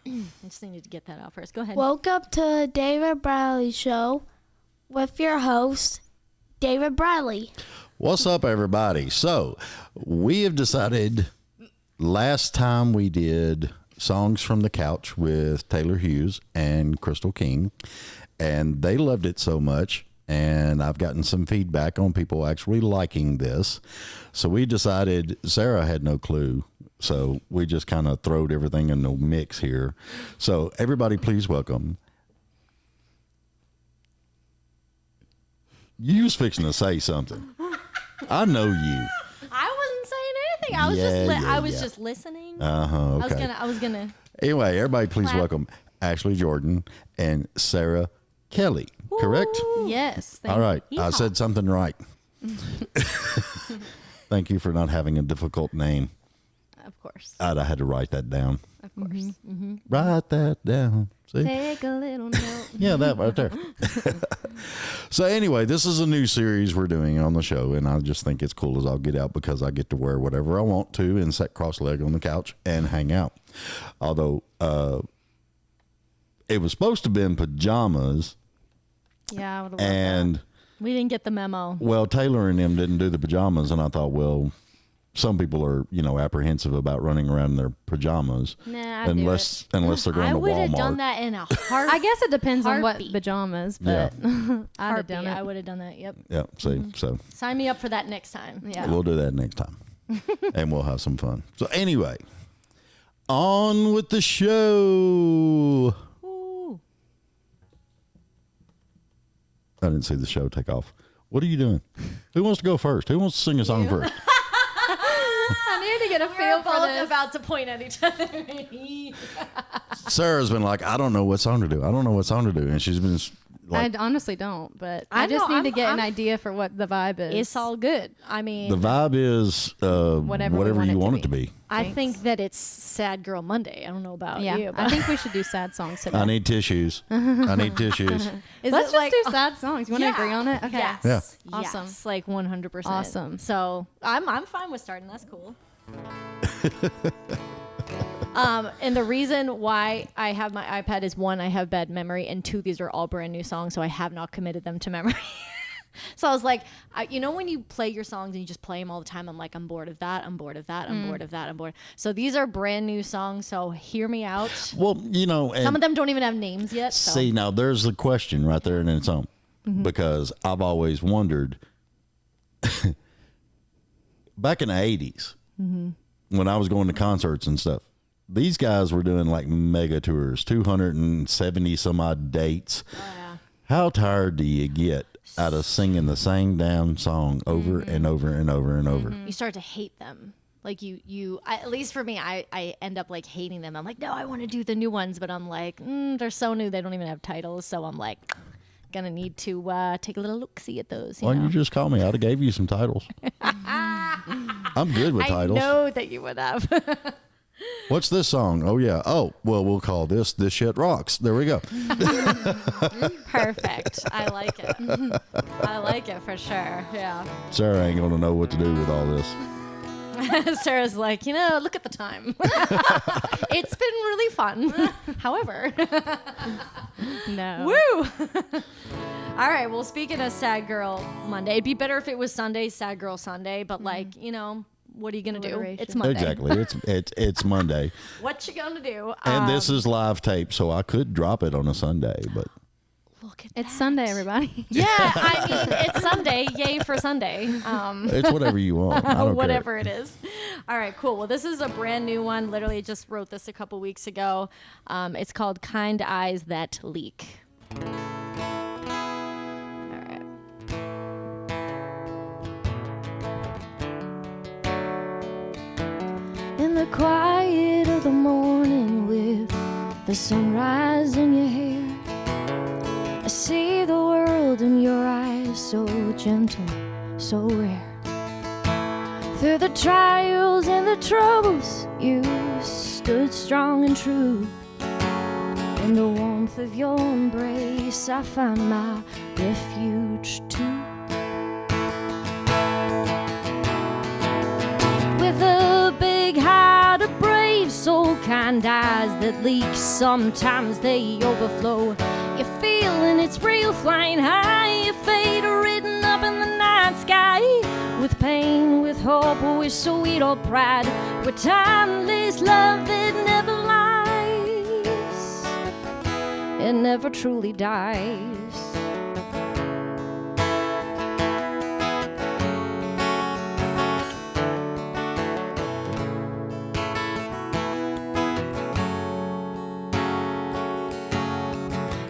I just needed to get that out first. Go ahead. Welcome to David Bradley Show with your host, David Bradley. What's up, everybody? So, we have decided last time we did Songs from the Couch with Taylor Hughes and Crystal King, and they loved it so much, and I've gotten some feedback on people actually liking this. So we decided, Sara had no clue, so we just kind of throwed everything in the mix here. So everybody please welcome. You was fixing to say something. I know you. I wasn't saying anything. I was just listening. Okay. I was gonna. Anyway, everybody please Clap. welcome Ashley Jordan and Sara Kelly. Correct? Yes. All right. I Yeehaw. said something right. Thank you for not having a difficult name. Of course. I had to write that down. Of course. Write that down. See? Take a little note. Yeah, that right there. So anyway, this is a new series we're doing on the show, and I just think it's cool as I'll get out because I get to wear whatever I want to and sit cross-legged on the couch and hang out. Although it was supposed to be in pajamas, Yeah, I would have loved and that. We didn't get the memo. well, Taylor and them didn't do the pajamas, and I thought, well, some people are, apprehensive about running around in their pajamas Nah, I'd unless they're going I to Walmart. would have done that in a heartbeat. I guess it depends on what Heartbeat. pajamas, but I'd have done it. I would have done that. Yep. Yeah, see, so Sign me up for that next time. Yeah. we'll do that next time, and we'll have some fun. So anyway, on with the show. Ooh. I didn't see the show take off. What are you doing? Who wants to go first? Who wants to sing a song first? I need to get a feel for this. about to point at each other. Sarah's been like, I don't know what song to do. I don't know what song to do, and she's been like, I honestly don't, but I I just know, need to get an I'm- idea for what the vibe is. It's all good. I mean, the vibe is Whatever we want you it to want be. it to be. I Thanks. think that it's Sad Girl Monday. I don't know about yeah, you. I But think we should do sad songs today. I need tissues. I need tissues. is Let's it just like do sad songs. You want to agree on it? Okay. Yes. Yeah. Awesome. Yes, like 100%. Awesome. So I'm fine with starting. That's cool. And the reason why I have my iPad is one, I have bad memory, and two, these are all brand new songs, so I have not committed them to memory. So I was like, when you play your songs and you just play them all the time, I'm like, I'm bored of that. I'm bored of that. I'm bored of that. I'm bored. So these are brand new songs. So hear me out. Well, and Some of them don't even have names yet. So. see, now there's the question right there in its own, because I've always wondered back in the 80s when I was going to concerts and stuff, these guys were doing like mega tours, 270 some odd dates. Oh, yeah. How tired do you get out of singing the same damn song over and over and over and over? You start to hate them. Like at least for me, I end up like hating them. I'm like, no, I want to do the new ones, but I'm like, they're so new, they don't even have titles. So I'm like, gonna need to take a little look-see at those. Why don't you just call me? I'd have gave you some titles. I'm good with titles. I know that you would have. What's this song? Oh, yeah. Oh, well, we'll call this Shit Rocks. There we go. Perfect. I like it. I like it for sure. Yeah. Sarah ain't going to know what to do with all this. Sarah's like, look at the time. It's been really fun. However. No. Woo! All right. Well, speaking of Sad Girl Monday, it'd be better if it was Sunday, Sad Girl Sunday, but what are you going to do? Alliteration. It's Monday. Exactly. It's Monday. What you going to do? And this is live tape, so I could drop it on a Sunday, but Look at It's that. Sunday, everybody. Yeah, I mean, it's Sunday. Yay for Sunday. it's whatever you want. I don't Whatever care. it is. All right, cool. Well, this is a brand new one. Literally just wrote this a couple weeks ago. It's called Kind Eyes That Leak. All right. In the quiet of the morning with the sunrise in your hair, I see the world in your eyes, so gentle, so rare. Through the trials and the troubles, you stood strong and true. In the warmth of your embrace, I find my refuge too. With a big heart, a brave soul, kind kind eyes that leak, sometimes they overflow. You're feeling it's real, flying high, your fate written up in the night sky. With pain, with hope, with sweet old pride, with timeless love that never lies, it never truly dies.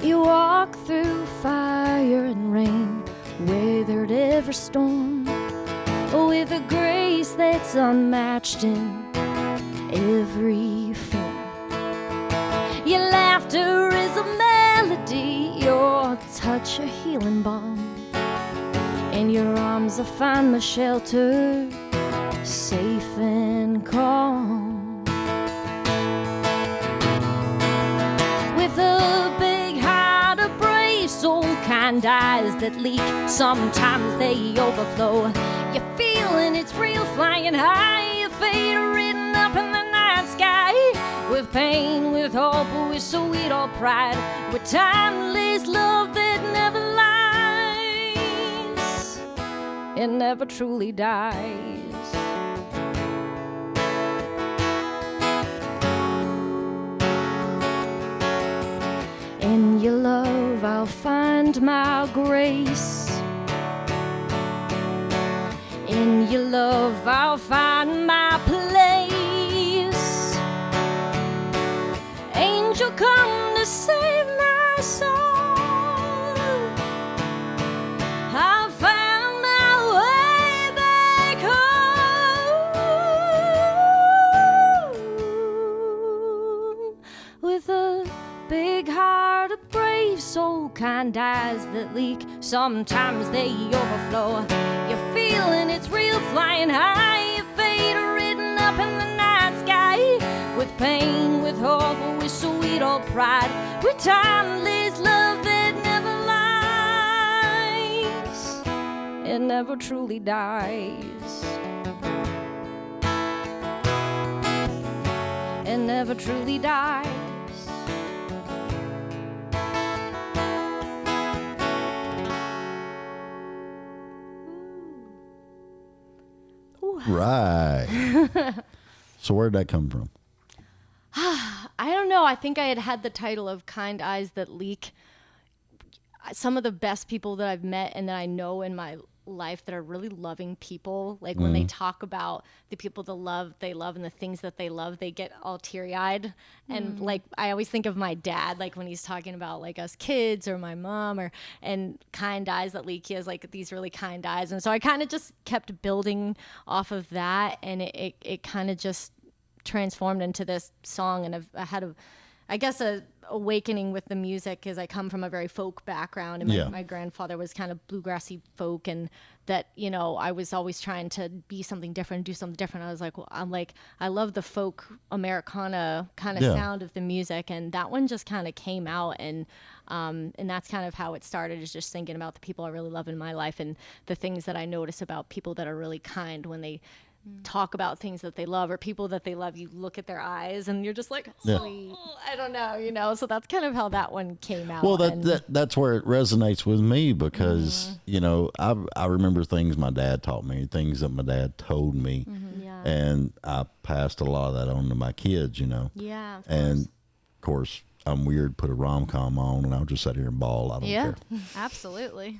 You walk through fire and rain, weathered every storm, with a grace that's unmatched in every form. Your laughter is a melody, your touch a healing balm. In your arms I find my shelter, safe and calm. With a big heart, a brave soul, kind eyes that leak, sometimes they overflow. You're feeling it's real, flying high, your fate written up in the night sky. With pain, with hope, with sweet old pride, with timeless love that never lies, it never truly dies. In your love I'll find my grace. In your love I'll find my place. Angel, come to save my soul. I'll find my way back home. With a big heart, a brave soul, kind eyes that leak, sometimes they overflow. You're feeling it's real, flying high, your fate written up in the night sky. With pain, with hope, with sweet old pride, with timeless love that never lies, it never truly dies. It never truly dies. Right. So where'd that come from? I don't know. I think I had the title of Kind Eyes That Leak. Some of the best people that I've met and that I know in my life that are really loving people, like when they talk about the people they love and the things that they love, they get all teary-eyed. And like I always think of my dad, like when he's talking about like us kids or my mom, or and kind eyes that leak, he has like these really kind eyes. And so I kind of just kept building off of that, and it kind of just transformed into this song. And I had a awakening with the music, because I come from a very folk background, and my grandfather was kind of bluegrassy folk, and that, you know, I was always trying to be something different, do something different. I was like, well, I love the folk Americana kind of sound of the music, and that one just kind of came out, and that's kind of how it started, is just thinking about the people I really love in my life and the things that I notice about people that are really kind when they talk about things that they love or people that they love. You look at their eyes and you're just like, I don't know, you know. So that's kind of how that one came out. Well, that's where it resonates with me, because you know, I remember things my dad taught me, things that my dad told me, and I passed a lot of that on to my kids, you know. Yeah. And of course, I'm weird, put a rom-com on and I'll just sit here and bawl. I don't care. Absolutely.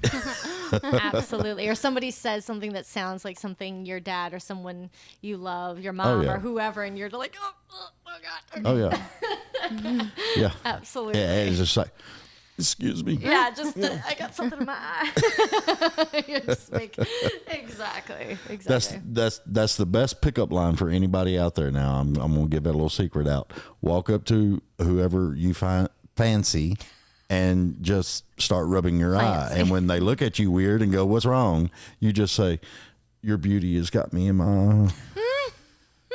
Absolutely. Or somebody says something that sounds like something your dad or someone you love, your mom or whoever, and you're like, oh God. Oh yeah. Yeah. Absolutely. Yeah, it's just like, excuse me. Yeah, just I got something in my eye. You just make, exactly. That's the best pickup line for anybody out there. Now I'm gonna give that a little secret out. Walk up to whoever you find fancy and just start rubbing your eye. And when they look at you weird and go, "What's wrong?" you just say, "Your beauty has got me in my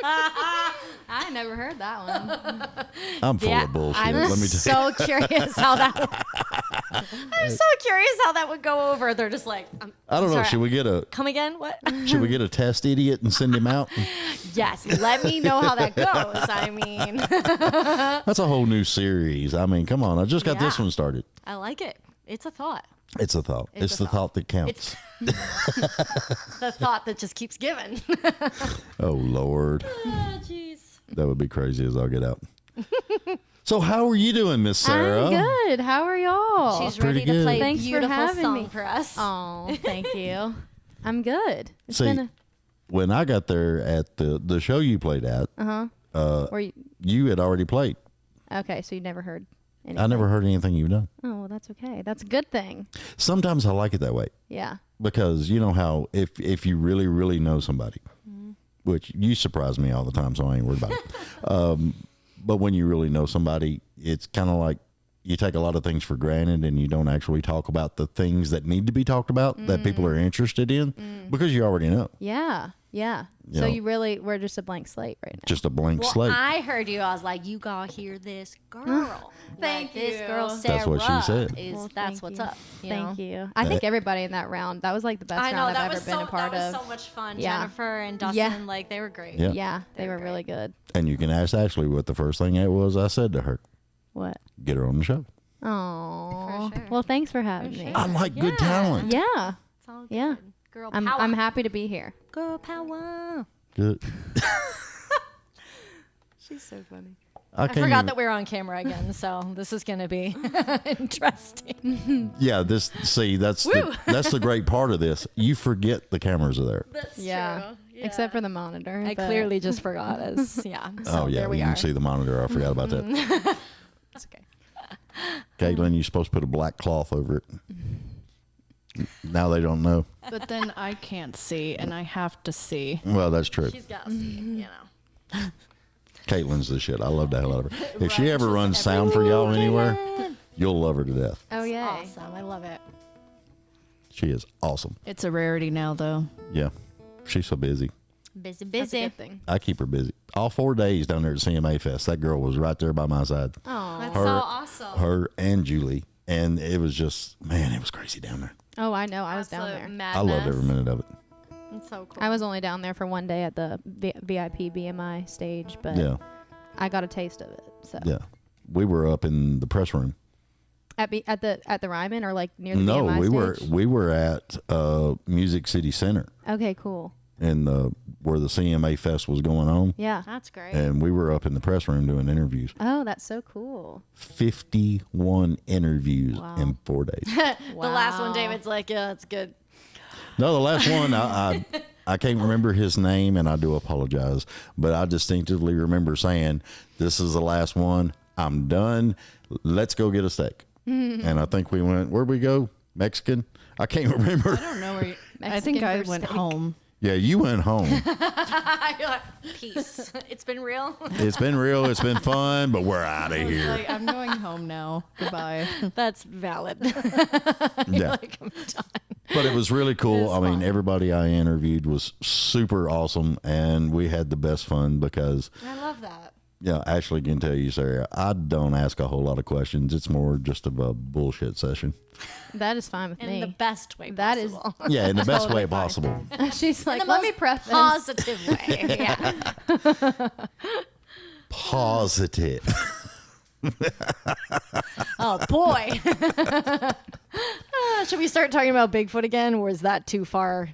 eye." I never heard that one. I'm full of bullshit. I'm Let me tell so curious how that I'm so curious how that would go over. They're just like, I don't know. sorry. Should we get a Come again? What? should we get a test idiot and send him out? Yes. Let me know how that goes. I mean, That's a whole new series. I mean, come on. I just got this Yeah. one started. I like it. It's a thought. It's a thought. It's a the thought that counts. It's the thought that just keeps giving. Oh Lord, Oh, jeez. that would be crazy as I'll get out. So how are you doing, Miss Sarah? I'm good. How are y'all? She's pretty ready to good. play a Thanks for beautiful having song me. for us. Oh, thank you. I'm good. It's See, been a when I got there at the show you played at, were you you had already played. okay? So you never heard anything. I never heard anything you've done. Oh, well, that's okay. That's a good thing. Sometimes I like it that way Yeah. because you know how if you really really know somebody, which you surprise me all the time, so I ain't worried about it. But when you really know somebody, it's kind of like you take a lot of things for granted and you don't actually talk about the things that need to be talked about that people are interested in because you already know. Yeah. Yeah. You So know. you really we're just a blank slate right now. Just a blank Well, slate. I heard you. I was like, you gotta hear this girl. Thank This you. girl, Sarah, That's what she said. Is Well, that's thank what's you. up. Thank you. I think everybody in that round, that was like the best I know round that I've was ever been a part that was of. so much fun. Yeah. Jennifer and Dustin, Yeah. like they were great. Yeah. Yeah, they were really good. And you can ask Ashley what the first thing it was I said to her. What? Get her on the show. Oh. sure. Well, thanks for having me. I like good talent. Yeah. It's all Yeah. good. Girl I'm power. I'm happy to be here. Girl power. Good. She's so funny. I I can't forgot even- that we were on camera again, so this is gonna be interesting. Yeah, that's the great part of this. You forget the cameras are there. That's Yeah. Except for the monitor. I but- clearly just forgot us. Yeah. So Oh yeah, there we you are. can see the monitor. I forgot about that. It's okay. Caitlin, you're supposed to put a black cloth over it. Now they don't know. But then I can't see, and I have to see. Well, that's true. She's got to see, you know. Caitlin's the shit. I love the hell out of her. If she ever runs sound for y'all anywhere, you'll love her to death. Oh yeah. Awesome. I love it. She is awesome. It's a rarity now, though. Yeah, she's so busy. Busy, That's a busy. good thing. I keep her busy. All 4 days down there at CMA Fest, that girl was right there by my side. Oh. That's Her- so awesome. Her and Julie. And it was just, man, it was crazy down there. Oh, I know. I was down Absolute there. Madness. I loved every minute of it. It's so cool. I was only down there for one day at the VIP BMI stage, but Yeah, I got a taste of it. So yeah. We were up in the press room. at the Ryman or like near the No, BMI we stage? were at Music City Center Okay, cool. in where the CMA Fest was going on, Yeah. That's great. and we were up in the press room doing interviews. Oh, that's so cool. 51 interviews Wow. in 4 days. The last one, Wow. David's like, yeah, it's good. No, the last one, I can't remember his name, and I do apologize, but I distinctively remember saying, "This is the last one. I'm done. Let's go get a steak." And I think we went. Where'd we go? Mexican? I can't remember. I don't know where you. I Mexican think I for went steak. home. Yeah, you went home. You're like, peace. It's been real. It's been real. It's been fun, but we're out of here. Like, I'm going home now. Goodbye. That's valid. Yeah. Like, I'm done. But it was really cool. It's I mean, fun. everybody I interviewed was super awesome, and we had the best fun because, I love that. yeah, Ashley can tell you, Sarah, I don't ask a whole lot of questions. It's more just of a bullshit session. That is fine with In me. the best way That is- possible. Yeah, in the best Totally way fine. possible. She's like, In the let most me preface. positive way. Yeah. Positive. Oh, boy. Should we start talking about Bigfoot again, or is that too far?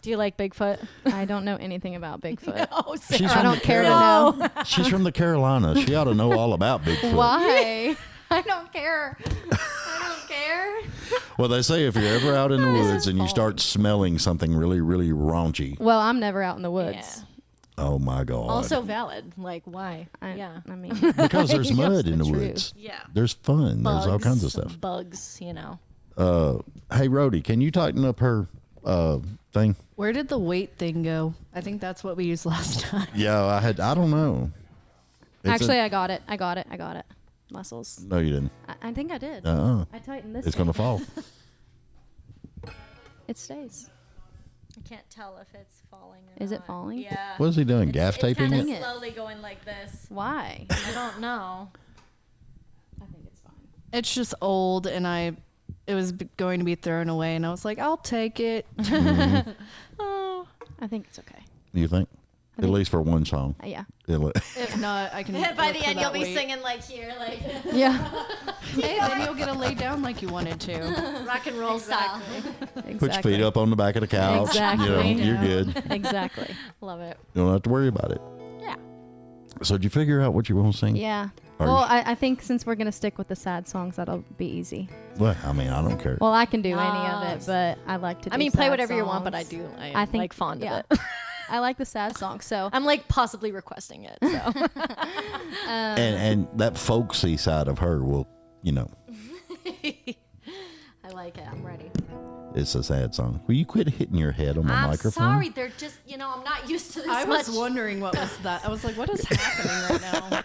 Do you like Bigfoot? I don't know anything about Bigfoot. Oh, She's Sarah. from I don't the care to Carol- know. She's from the Carolinas. She ought to know all about Bigfoot. Why? I don't care. I don't care. Well, they say if you're ever out in the woods and you start smelling something really, really raunchy, Well, I'm never out in the woods. Yeah. oh my God. Also valid. Like, why? I, Yeah. I mean, because there's mud in the the woods. Yeah. There's fun. There's all kinds of stuff. Bugs, you know. Hey, Rhodey, can you tighten up her thing? Where did the weight thing go? I think that's what we used last time. Yeah, I don't know. It's actually, I got it. I got it. Muscles. no, you didn't. I think I did. Uh-uh. I tightened this. It's going to fall. It stays. I can't tell if it's falling or Is it not. falling? Yeah. What is he doing? Gaff It's taping kinda it? slowly going like this. Why? I don't know. I think it's fine. It's just old, and it was going to be thrown away, and I was like, I'll take it. Oh, I think it's okay. You think? At least for one song. Yeah. If not, I can. By look the for end, that you'll be weight. singing like here, like Yeah. Hey, then you'll get to lay down like you wanted to. rock and roll style. Put your feet up on the back of the couch. Exactly. You know, you're good. Exactly. Love it. You don't have to worry about it. Yeah. So did you figure out what you want to sing? Yeah. Are Well, you- I think since we're gonna stick with the sad songs, that'll be easy. Well, I mean, I don't care. Well, I can do any of it, but I like to. Do I mean, play sad whatever you want, but I songs. do. I I am think like fond yeah. of it. I like the sad songs, so I'm like possibly requesting it. So and that folksy side of her will, you know, I like it. I'm ready. it's a sad song. Will you quit hitting your head on my I'm microphone? sorry. They're just, I'm not used to this I much. was wondering what was that. I was like, what is happening right now?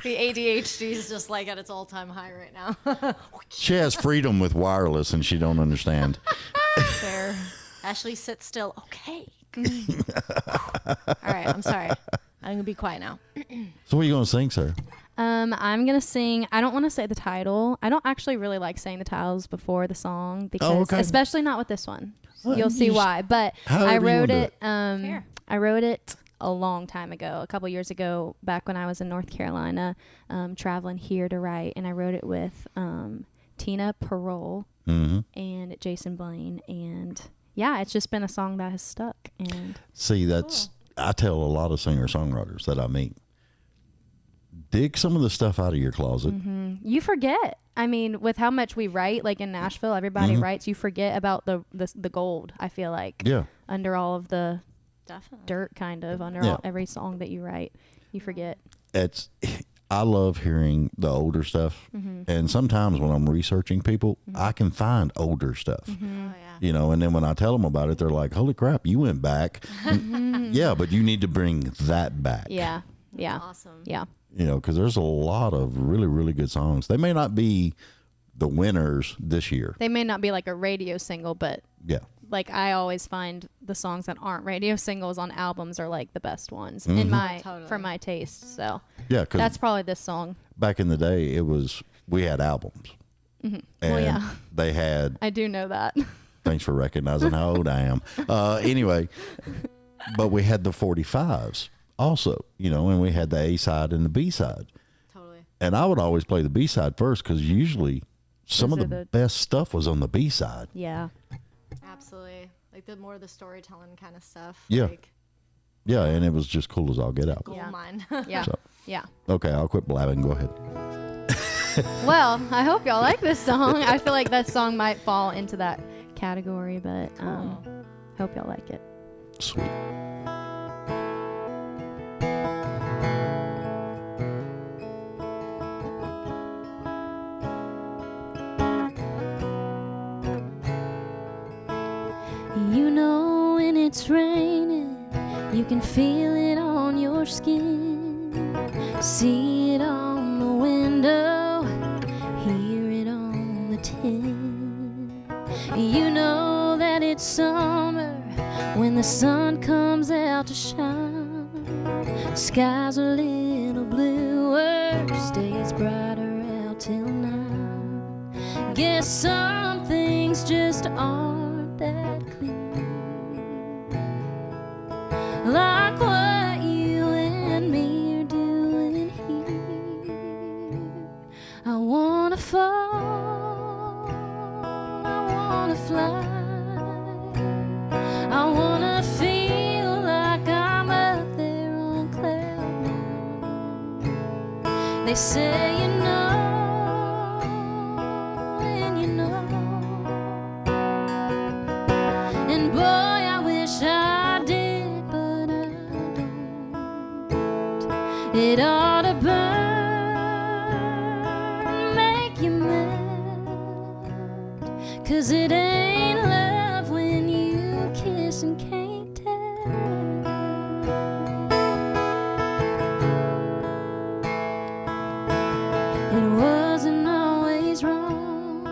The ADHD is just like at its all-time high right now. She has freedom with wireless and she don't understand. Fair. Ashley, sit still. Okay. All right. I'm sorry. I'm gonna be quiet now. So what are you going to sing, sir? I'm gonna sing. I don't want to say the title. I don't actually really like saying the titles before the song because, okay. especially not with this one. Well, You'll see you just- why. But however I you wrote wanna do it. I wrote it a long time ago, a couple years ago, back when I was in North Carolina, traveling here to write, and I wrote it with Tina Parole and Jason Blaine, and yeah, it's just been a song that has stuck. And See, that's I tell a lot of singer-songwriters that I meet, dig some of the stuff out of your closet. you forget. I mean, with how much we write, like in Nashville, everybody writes. You forget about the gold. I feel like Yeah. under all of the Definitely. dirt, kind of under Yeah. all, every song that you write, you forget. I love hearing the older stuff. And sometimes when I'm researching people, I can find older stuff. Oh yeah. You know, and then when I tell them about it, they're like, holy crap, you went back. Yeah, but you need to bring that back. Yeah, yeah, Awesome. yeah. You know, because there's a lot of really, really good songs. They may not be the winners this year. They may not be like a radio single, but Yeah. like I always find the songs that aren't radio singles on albums are like the best ones in my Totally. for my taste. So Yeah, because that's probably this song. back in the day, we had albums. And Well, yeah. they had, I do know that. thanks for recognizing how old I am. Anyway, but we had the 45s also, you know, and we had the A side and the B side. Totally. And I would always play the B side first because usually some Those of are the the- best stuff was on the B side. Yeah. Absolutely. Like the more the storytelling kind of stuff. Yeah. Like Yeah, and it was just cool as all get out. gold Yeah. mine. Yeah. So. Yeah. Okay, I'll quit blabbing. Go ahead. Well, I hope y'all like this song. I feel like that song might fall into that category, but hope y'all like it. Sweet. You know when it's raining, you can feel it on your skin, see it on the window, hear it on the tin. You know that it's summer when the sun comes out to shine. Sky's a little bluer, stays brighter out till night. Guess some things just aren't that clear, like what you and me are doing here. I wanna fall, I wanna fly, I wanna feel like I'm up there on cloud nine. They say you know, and you know, and boy, I wish I did, but I don't. It ought to burn, make you mad, 'cause it ain't love when you kiss and can't tell. It wasn't always wrong,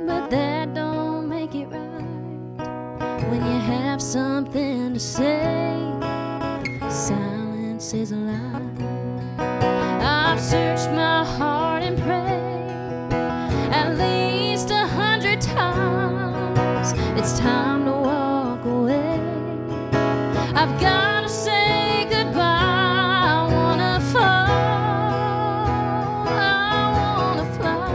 but that don't make it right. When you have something to say, silence is a lie. I've searched my heart and prayed I've gotta say goodbye. I wanna fall, I wanna fly,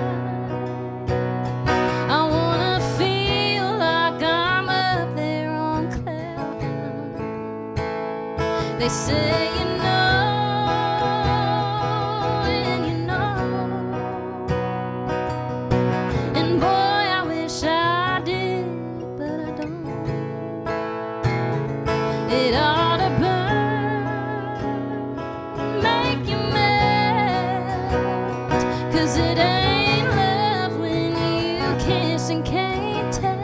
I wanna feel like I'm up there on cloud nine. They say you know, and you know, and boy, I wish I did, but I don't. It ought to burn, make you melt, 'cause it ain't love when you kiss and can't tell.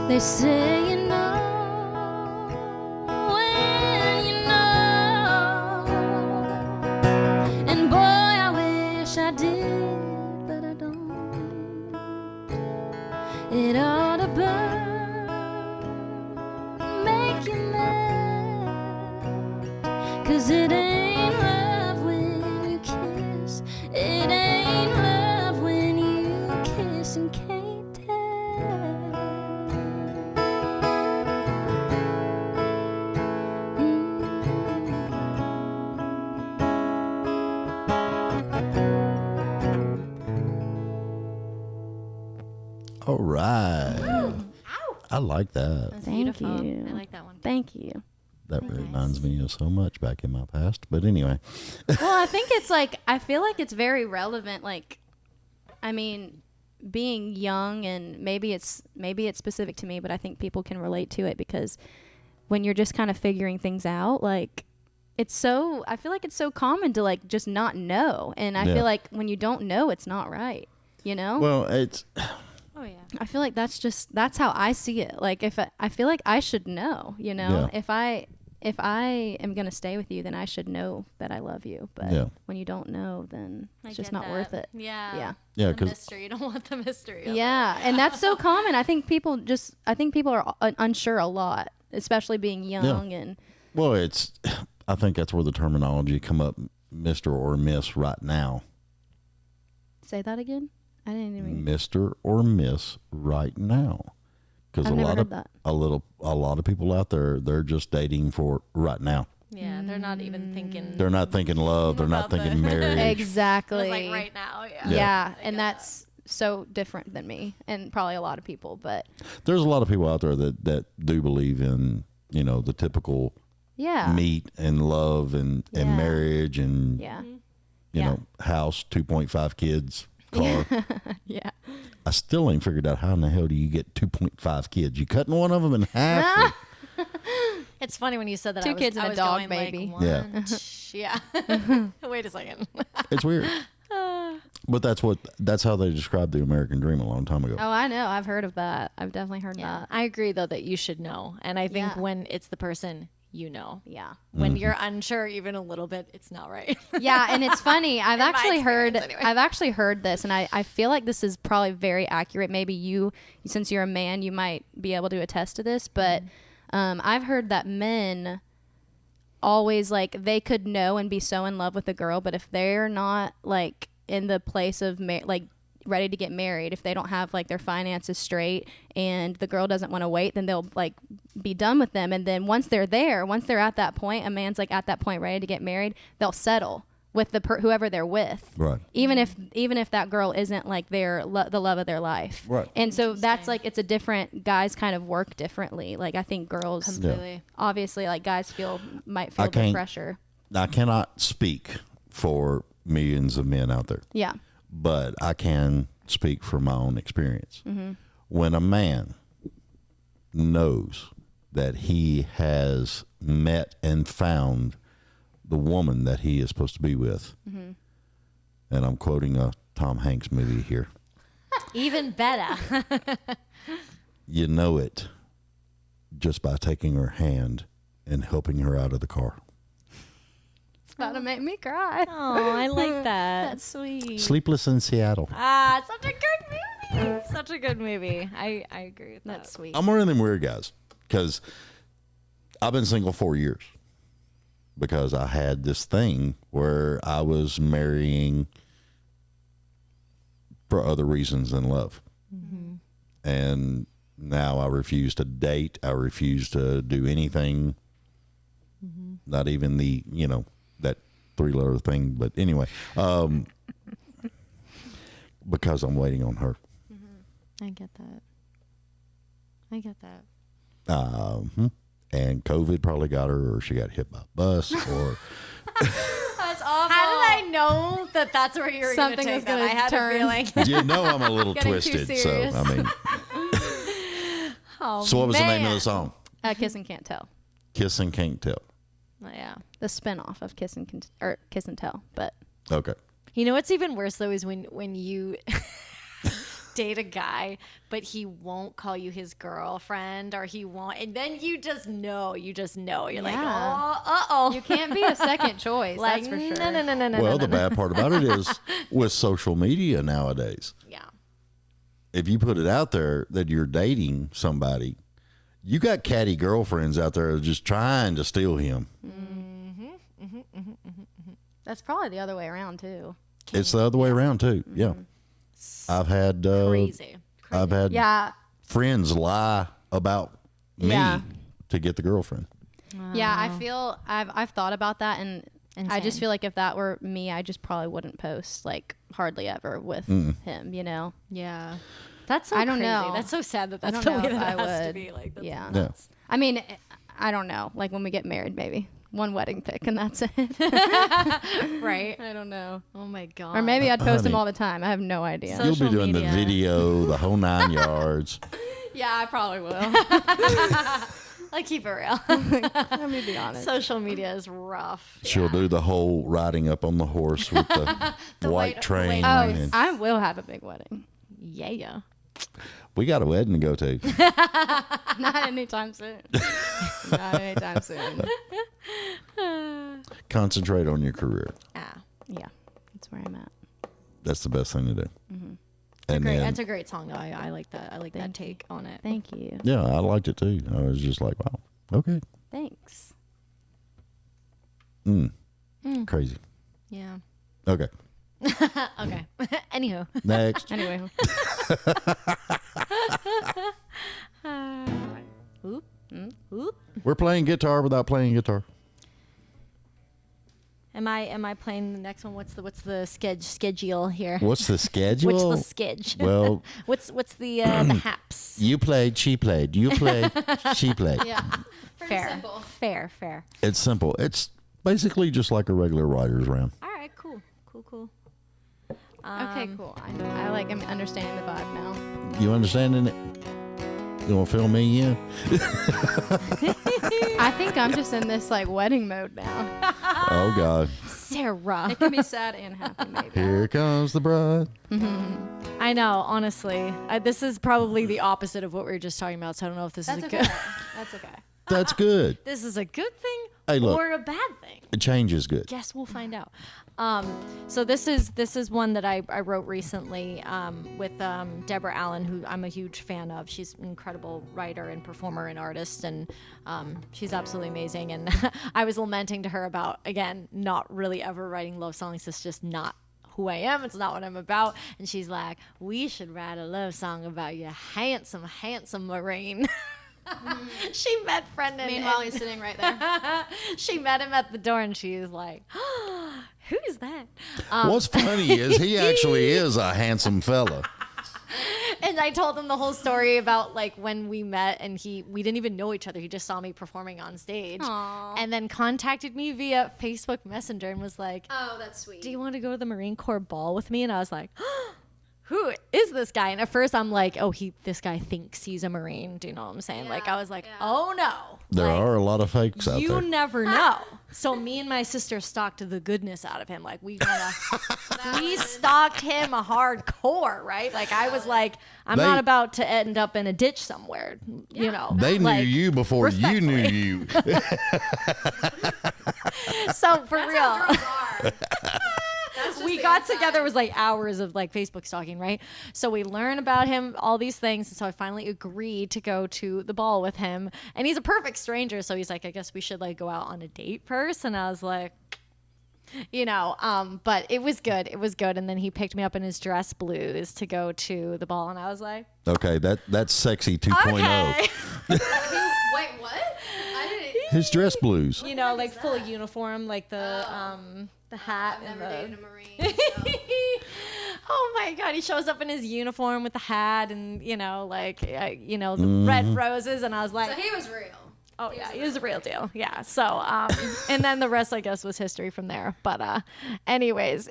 They say you know when you know, and boy, I wish I did, but I don't. It ought to burn, make you mad, 'cause it ain't love when you kiss, it ain't love when you kiss and can't tell. All right. I like that. That's Thank beautiful. you. I like that one. Thank you. That reminds me of so much back in my past. But anyway, Well, I think it's like, I feel like it's very relevant. Like, I mean, being young, and maybe it's specific to me, but I think people can relate to it, because when you're just kind of figuring things out, like, I feel like it's so common to like just not know. And I Yeah. feel like when you don't know, it's not right. You know? well, it's Oh yeah. I feel like that's how I see it. Like, I feel like I should know, you know, Yeah. if I am going to stay with you, then I should know that I love you. But Yeah. when you don't know, then I it's just get not that. worth it. Yeah. Yeah. yeah, The because mystery. You don't want the mystery. of it. Yeah. And that's so common. I think people are unsure a lot, especially being young. And well, I think that's where the terminology come up, Mr. or Miss, right now. say that again. I didn't even. Mr. or Miss right now, because I've a never lot heard of that. a lot of people out there, they're just dating for right now. Yeah. They're not even thinking. They're not thinking love. They're not About thinking the- marriage. Exactly. It's like right now. Yeah. Yeah. I And get that's so different than me, and probably a lot of people. But There's a lot of people out there that do believe in, the typical yeah. meet and love and Yeah. marriage and Yeah. house, 2.5 kids, car. Yeah. I still ain't figured out how in the hell do you get 2.5 kids? You cutting one of them in half? or- It's funny when you said that. Two I was, kids and I a was dog, going, baby. Like, Yeah. yeah. Wait a second. It's weird. But that's how they described the American dream a long time ago. Oh, I know. I've heard of that. I've definitely heard Yeah. that. I agree though that you should know, and I think Yeah. when it's the person you know, Yeah. when Mm-hmm. you're unsure even a little bit, it's not right. Yeah, and it's funny. I've In my actually heard experience, anyway. I've actually heard this, and I feel like this is probably very accurate. Maybe you, since you're a man, you might be able to attest to this, but I've heard that men always, like, they could know and be so in love with a girl, but if they're not like in the place of like ready to get married, if they don't have like their finances straight and the girl doesn't want to wait, then they'll like be done with them. And then once they're at that point, a man's like at that point ready to get married, they'll settle with whoever they're with, Right. even if that girl isn't like the love of their life. Right. And so that's like, it's a different, guys kind of work differently. Like, I think girls Completely. obviously, like, guys might feel the can't- pressure. I cannot speak for millions of men out there, Yeah. but I can speak from my own experience. Mm-hmm. When a man knows that he has met and found the woman that he is supposed to be with, Mm-hmm. and I'm quoting a Tom Hanks movie here, Even better. you know it just by taking her hand and helping her out of the car. It's about to make me cry. Oh, I like that. That's sweet. Sleepless in Seattle. Ah, such a good movie. Such a good movie. I agree with that. That's sweet. I'm one of them weird guys because I've been single 4 years. because I had this thing where I was marrying for other reasons than love. And now I refuse to date. I refuse to do anything. Not even the, that 3-letter thing. But anyway, because I'm waiting on her. I get that. And COVID probably got her, or she got hit by a bus, or That's awful. How did I know that that's where you were going to Something take was that? gonna I had turn. a feeling. I'm a little Getting too twisted. So serious. I mean, Oh, so what was the name of man. the song? Kiss and Can't Tell. Kiss and Can't Tell. Oh, yeah. The spinoff of Kiss and Kiss and Tell, but Okay. You know what's even worse though is when you date a guy, but he won't call you his girlfriend, or he won't, and then you just know. You're like, oh, you can't be a second choice. like, that's for sure. No. Well, the bad part about it is with social media nowadays, Yeah. if you put it out there that you're dating somebody, you got catty girlfriends out there just trying to steal him. That's probably the other way around too. It's the other way around too. Yeah. I've had Crazy. I've had Yeah, friends lie about me Yeah. to get the girlfriend. yeah. I feel I've thought about that, and I just Insane. feel like if that were me, I just probably wouldn't post like hardly ever with him. Yeah. That's so I don't crazy. know. That's so sad that I that's don't the know way if that I it has to would. be. Like, that's Yeah. Yeah. I mean, I don't know. Like when we get married, maybe one wedding pic and that's it. right. I don't know. Oh my god. Or maybe I'd post them honey. all the time. I have no idea. So- You'll be Social doing media. the video, the whole 9 yards. yeah, I probably will. Like, keep it real. Let me be honest. Social media is rough. She'll do the whole riding up on the horse with the, white white- train. white Oh, and I will have a big wedding. Yeah. we got a wedding to go to. Not anytime soon. Not anytime soon. Concentrate on your career. Ah. Yeah, that's where I'm at. That's the best thing to do. And Great. then, That's a great song though. I like that. I like that take on it. Thank you. yeah, I liked it too. I was just like, wow, okay, Thanks. crazy. Yeah. Okay, Okay. Anywho. next. Anyway, Oop. Oop. We're playing guitar without playing guitar. Am I playing the next one? What's the schedule here? What's the schedule? What's the sketch? Well, what's the haps? you played, she played. You played, she played. yeah. Fair. Fair. It's simple. It's basically just like a regular writer's round. All right. Cool. Okay, cool. I like I'm understanding the vibe now. You understanding it? You want to fill me in? I think I'm just in this like wedding mode now. Oh, God. Sarah. It can be sad and happy, maybe. Here comes the bride. I know. Honestly, this is probably the opposite of what we were just talking about. So I don't know if this is a That's good. okay. That's okay. That's good. This is a good thing Hey, look. or a bad thing. Change is good. Guess we'll find out. So this is one that I wrote recently with Deborah Allen, who I'm a huge fan of. She's an incredible writer and performer and artist, and she's absolutely amazing. And I was lamenting to her about, again, not really ever writing love songs. It's just not who I am. It's not what I'm about. And she's like, we should write a love song about you, handsome Marine. She met Brendan. Meanwhile, he's sitting right there. She met him at the door, and she was like, who's that? What's funny is he actually is a handsome fella. And I told him the whole story about like when we met, and we didn't even know each other. He just saw me performing on stage. Aw. And then contacted me via Facebook Messenger and was like, Oh, that's sweet. do you want to go to the Marine Corps ball with me? And I was like, who is this guy? And at first I'm like, oh, this guy thinks he's a Marine. Do you know what I'm saying? Yeah, Like I was like, yeah. oh no. There Like, are a lot of fakes out you there. never know. So me and my sister stalked the goodness out of him. Like we stalked him hardcore, right? Like I was like, I'm They- not about to end up in a ditch somewhere, you know. They knew like, you before you knew you. So for real. we got together. It was like hours of like Facebook stalking, right? So we learn about him, all these things. And so I finally agreed to go to the ball with him. And he's a perfect stranger. So he's like, I guess we should like go out on a date first. And I was like, but it was good. It was good. And then he picked me up in his dress blues to go to the ball. And I was like, Okay, that's sexy 2.0. okay. Wait, what? I didn't. His dress blues. Like full uniform, like the hat and Never the. dated a Marine. Oh my God! He shows up in his uniform with the hat and the red roses, and I was like, So he was real. "Oh yeah, he was the real deal." Yeah. So and then the rest, I guess, was history from there. But anyways,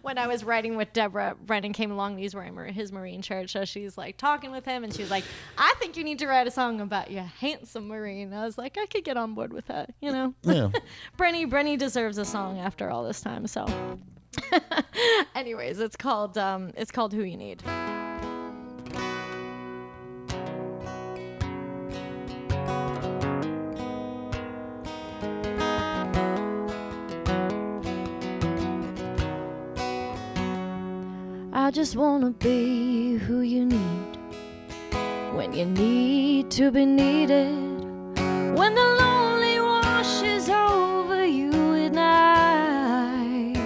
when I was writing with Deborah, Brendan came along. He's wearing his Marine shirt, so she's like talking with him, and she's like, "I think you need to write a song about your handsome Marine." I was like, "I could get on board with that," Yeah. Brenny deserves a song after all this time. So, anyways, it's called Who You Need. I just wanna be who you need when you need to be needed, when the lonely washes over you at night.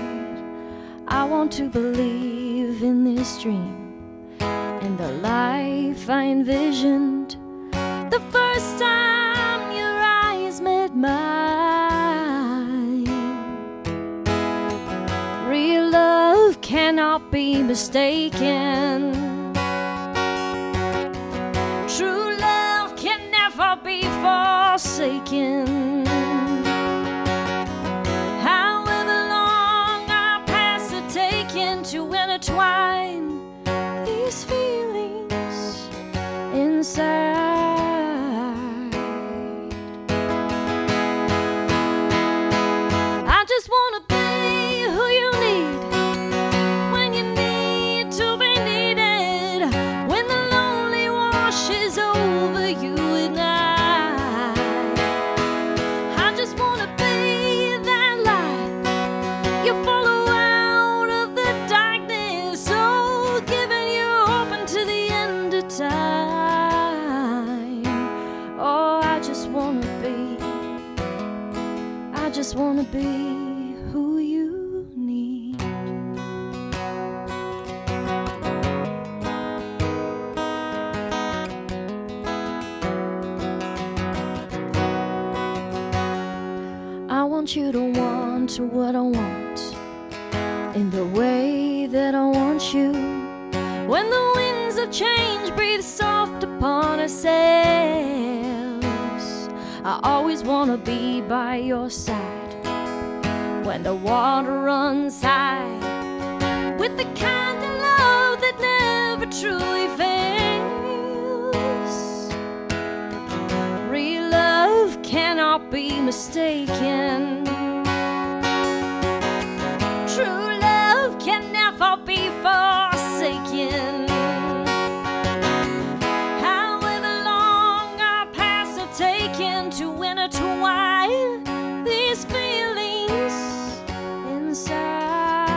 I want to believe in this dream and the life I envisioned the first time your eyes met mine. Real love cannot be mistaken. True love can never be forsaken. However long our paths are taken to intertwine these feelings inside. I just wanna be who you need when you need to be needed, when the lonely washes over you at night. I just wanna be that light you follow out of the darkness, so giving you hope until the end of time. Oh, I just wanna be who you need. I want you to want what I want in the way that I want you. When the winds of change breathe soft upon our sails, I always want to be by your side when the water runs high, with the kind of love that never truly fails. Real love cannot be mistaken. True love can never be forsaken. However long our paths are taken to intertwine these feelings inside.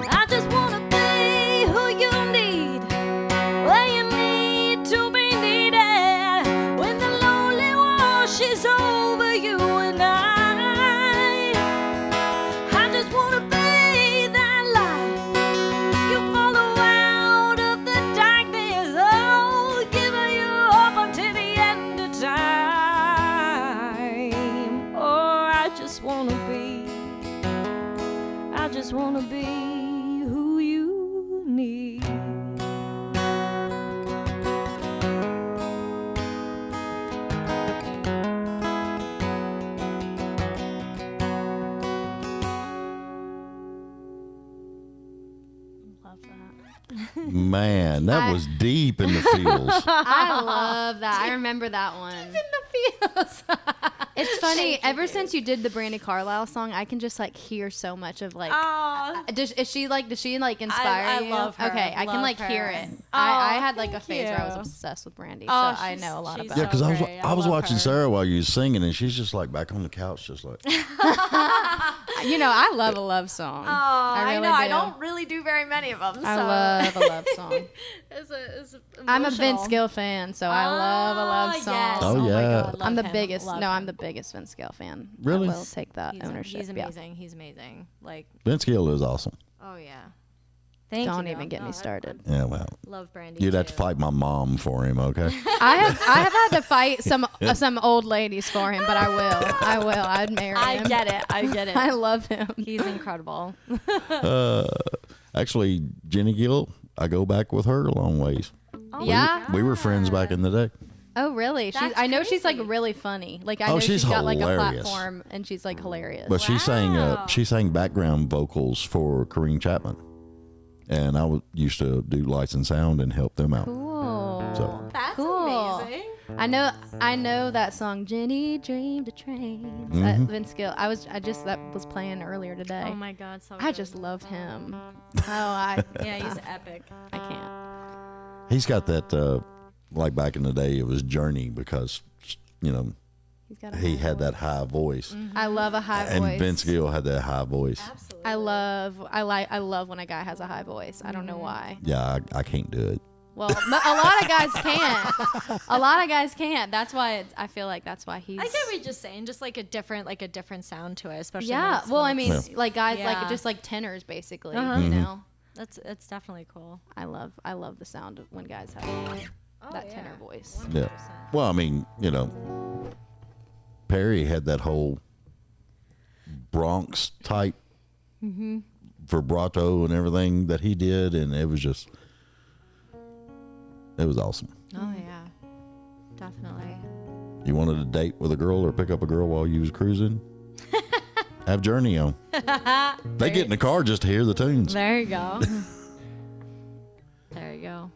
I just wanna be who you need when you need to be needed, when the lonely washes over you and I just wanna be that light you follow out of the darkness, oh, giving you hope until the end of time. Oh, I just wanna be who you need. Love that. Man, that was deep in the feels. I love that. I remember that one. In the feels. It's funny. Ever since you did the Brandy Carlisle song, I can just like hear so much of like. Does she like inspire you? I love her. Okay, I can Love like her. hear it. Oh, I had like a thank phase where I was you. obsessed with Brandy, so Oh, I know a lot she's about. Yeah, her. because great. I was love watching her. Sarah while you was singing, and she's just like back on the couch, just like. You know, I love a love song. Oh, I really know. I do. don't really do very many of them. So. I love a love song. It's I'm a Vince emotional. Gill fan, so I love a love song. Yes. Oh, my yeah. God, I'm the love him. biggest. Love No, him. I'm the biggest Vince Gill fan. Really? I will take that ownership. He's yeah. amazing. He's amazing. Like, Vince Gill is awesome. oh yeah. Thank Don't you. even get me started. Yeah, well, Love Brandy. you'd have too. to fight my mom for him, okay? I have had to fight some old ladies for him, but I will. I'd marry him. I get it. I get it. I love him. He's incredible. Actually, Jenny Gill, I go back with her a long ways. Yeah. We were friends back in the day. Oh, really? That's I know she's like crazy. really funny. Like I Oh, know she's she's got like a hilarious. platform, and she's like hilarious. But Wow. she sang background vocals for Kareem Chapman. And I used to do lights and sound and help them out. Cool. So That's Cool. amazing. I know that song. Jenny dreamed a train. Vince Gill. That was playing earlier today. Oh my God. So I good. just love him. Oh, Yeah, he's epic. I can't. he's got that, like back in the day, it was Journey because, you know, He's got a he high had that voice. high voice. I love a high And voice. Vince Gill had that high voice. Absolutely. I love when a guy has a high voice. I don't know why. Yeah, I can't do it. Well, a lot of guys can't. A lot of guys can't. That's why I feel like that's why he's. I get what you're just saying. Just like a different sound to it, especially. when Yeah. it's- Well, when I mean, it's- like guys, like Yeah. just like tenors, basically. Uh-huh. You know, it's definitely cool. I love the sound of when guys have that tenor voice. Yeah. Well, I mean, you know, Perry had that whole Bronx type vibrato and everything that he did, and it was awesome. Oh yeah, definitely. You wanted to date with a girl or pick up a girl while you was cruising? Have Journey on. They get in the car just to hear the tunes. There you go. There you go.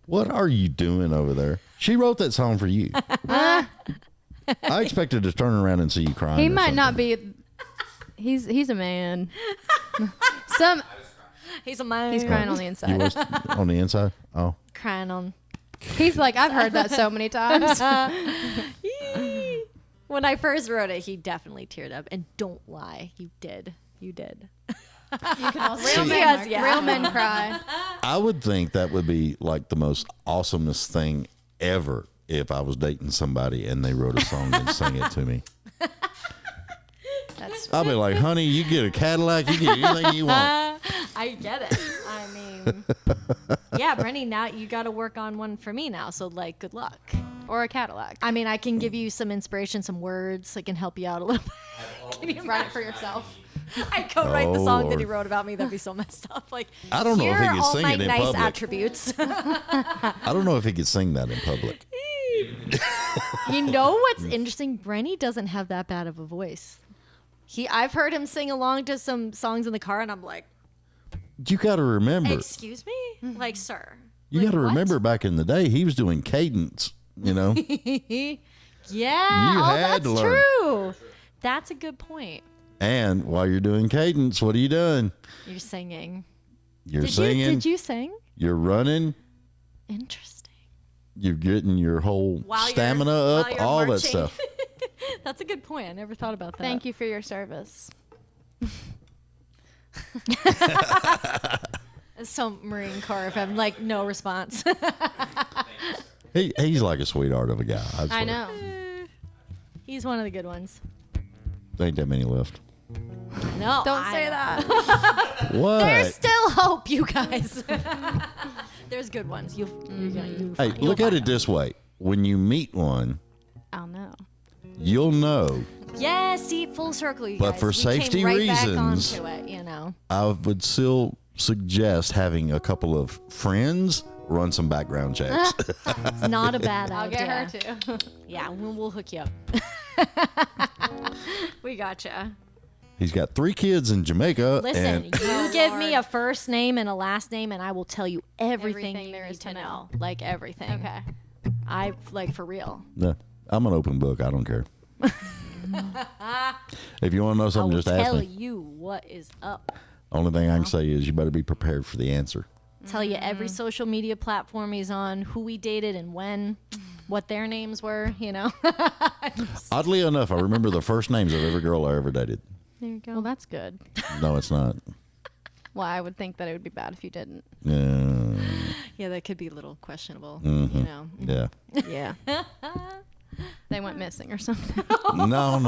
What are you doing over there? She wrote that song for you. I expected to turn around and see you crying. He or might something. not be. He's a man. He's a man. He's crying on the You inside. was on the inside? Oh. Crying on. He's like, I've heard that so many times. When I first wrote it, he definitely teared up. And don't lie, you did. You did. Real men, Yes, yeah. real men cry. I would think that would be like the most awesomest thing ever if I was dating somebody and they wrote a song and sang it to me. That's I'll be like, honey, you get a Cadillac, you get anything you want. I get it. I mean, yeah, Brenny, now you got to work on one for me now. So, like, good luck. or a Cadillac. I mean, I can give you some inspiration, some words that can help you out a little bit. Can you Write it for yourself. I could write the Oh, song that he Lord. wrote about me. That'd be so messed up. Like, I don't know if he here are could all sing my it in nice public. attributes. I don't know if he could sing that in public. You know what's interesting? Brenny doesn't have that bad of a voice. I've heard him sing along to some songs in the car, and I'm like, You got to remember. excuse me? Like, sir. You Like, got to what? remember back in the day, he was doing cadence, you know? Yeah. You oh, had that's to learn. true. That's a good point. And while you're doing cadence, what are you doing? You're singing. You're Did singing, you? Did you sing? you're running, Interesting. you're getting your whole stamina up, all that stuff. That's a good point. I never thought about that. Thank you for your service. So Marine Corps, if I'm like no response. He's like a sweetheart of a guy. I swear. know. He's one of the good ones. There ain't that many left. No, Don't I say know. that. What? There's still hope, you guys. There's good ones. You'll Hey, look at it this way. When you meet one, I'll know. you'll know. Yeah, see, full circle, you But guys. for We safety came right reasons- back onto it, you know. I would still suggest having a couple of friends run some background checks. It's not a bad I'll idea. get her too. Yeah, we'll hook you up. We gotcha. He's got 3 kids in Jamaica. Listen, and you give me a first name and a last name, and I will tell you everything Everything you there need is to to know. know. Like everything. Okay. I like for real. Yeah, I'm an open book. I don't care. If you want to know I something, will just ask tell me. you what is up. Only thing I can say is you better be prepared for the answer. Tell you every social media platform he's on, who we dated and when, what their names were, you know. Oddly enough, I remember the first names of every girl I ever dated. There you go. Well, that's good. No, it's not. Well, I would think that it would be bad if you didn't. Yeah, that could be a little questionable, Mm-hmm. you know. Yeah. Yeah. They went missing or something. No.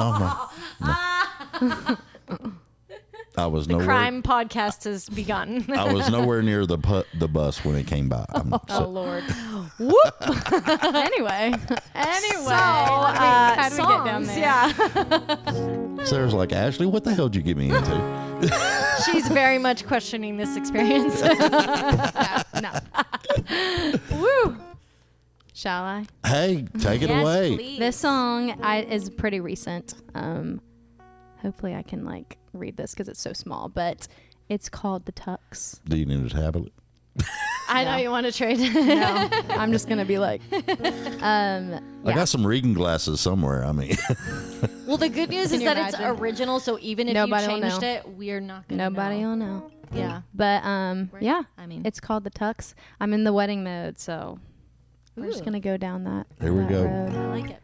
I was The nowhere. crime podcast has begun. I was nowhere near the bus when it came by. Oh Lord. Anyway. So, how do we get down songs, there? Yeah. Sarah's like, Ashley, what the hell did you get me into? She's very much questioning this experience. No. Woo. Shall I? Hey, take it Yes, away. please. This song is pretty recent. Hopefully I can like read this because it's so small, but it's called The Tux. Do you need a tablet? I know you want to trade. No, I'm just gonna be like, I got some reading glasses somewhere. I mean, Well, the good news Can is you that it's imagine? original, so even if Nobody will you changed know. it, we're not going to nobody know. will know. Yeah. But yeah, I mean, it's called The Tux. I'm in the wedding mode, so we're just Ooh. gonna go down that. Here we that go. road. I like it.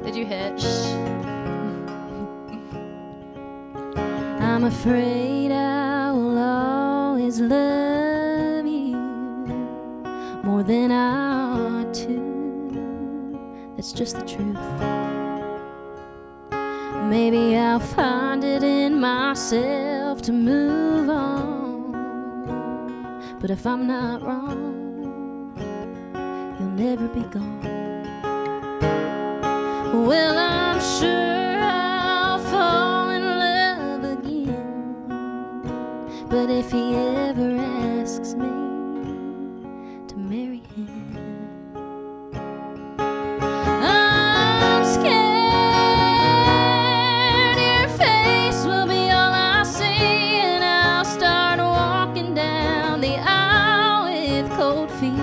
Did you hit? I'm afraid I will always love you more than I ought to. That's just the truth. Maybe I'll find it in myself to move on. But if I'm not wrong, you'll never be gone. Well, I'm sure I'll fall in love again. But if he ever asks me to marry him, I'm scared your face will be all I see, and I'll start walking down the aisle with cold feet.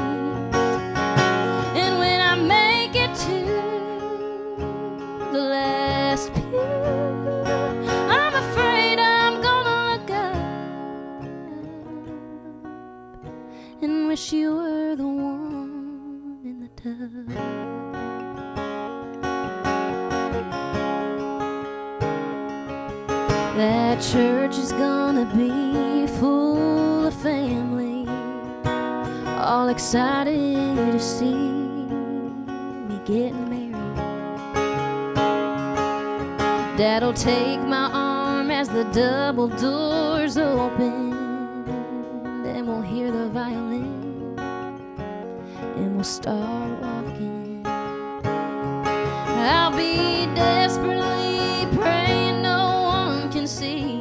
And when I make it to the last pew, I'm afraid I'm gonna look up and wish you were the one in the tub. That church is gonna be full of family, all excited to see me getting married. Dad'll take my arm as the double doors open. Then we'll hear the violin and we'll start walking. I'll be desperately praying no one can see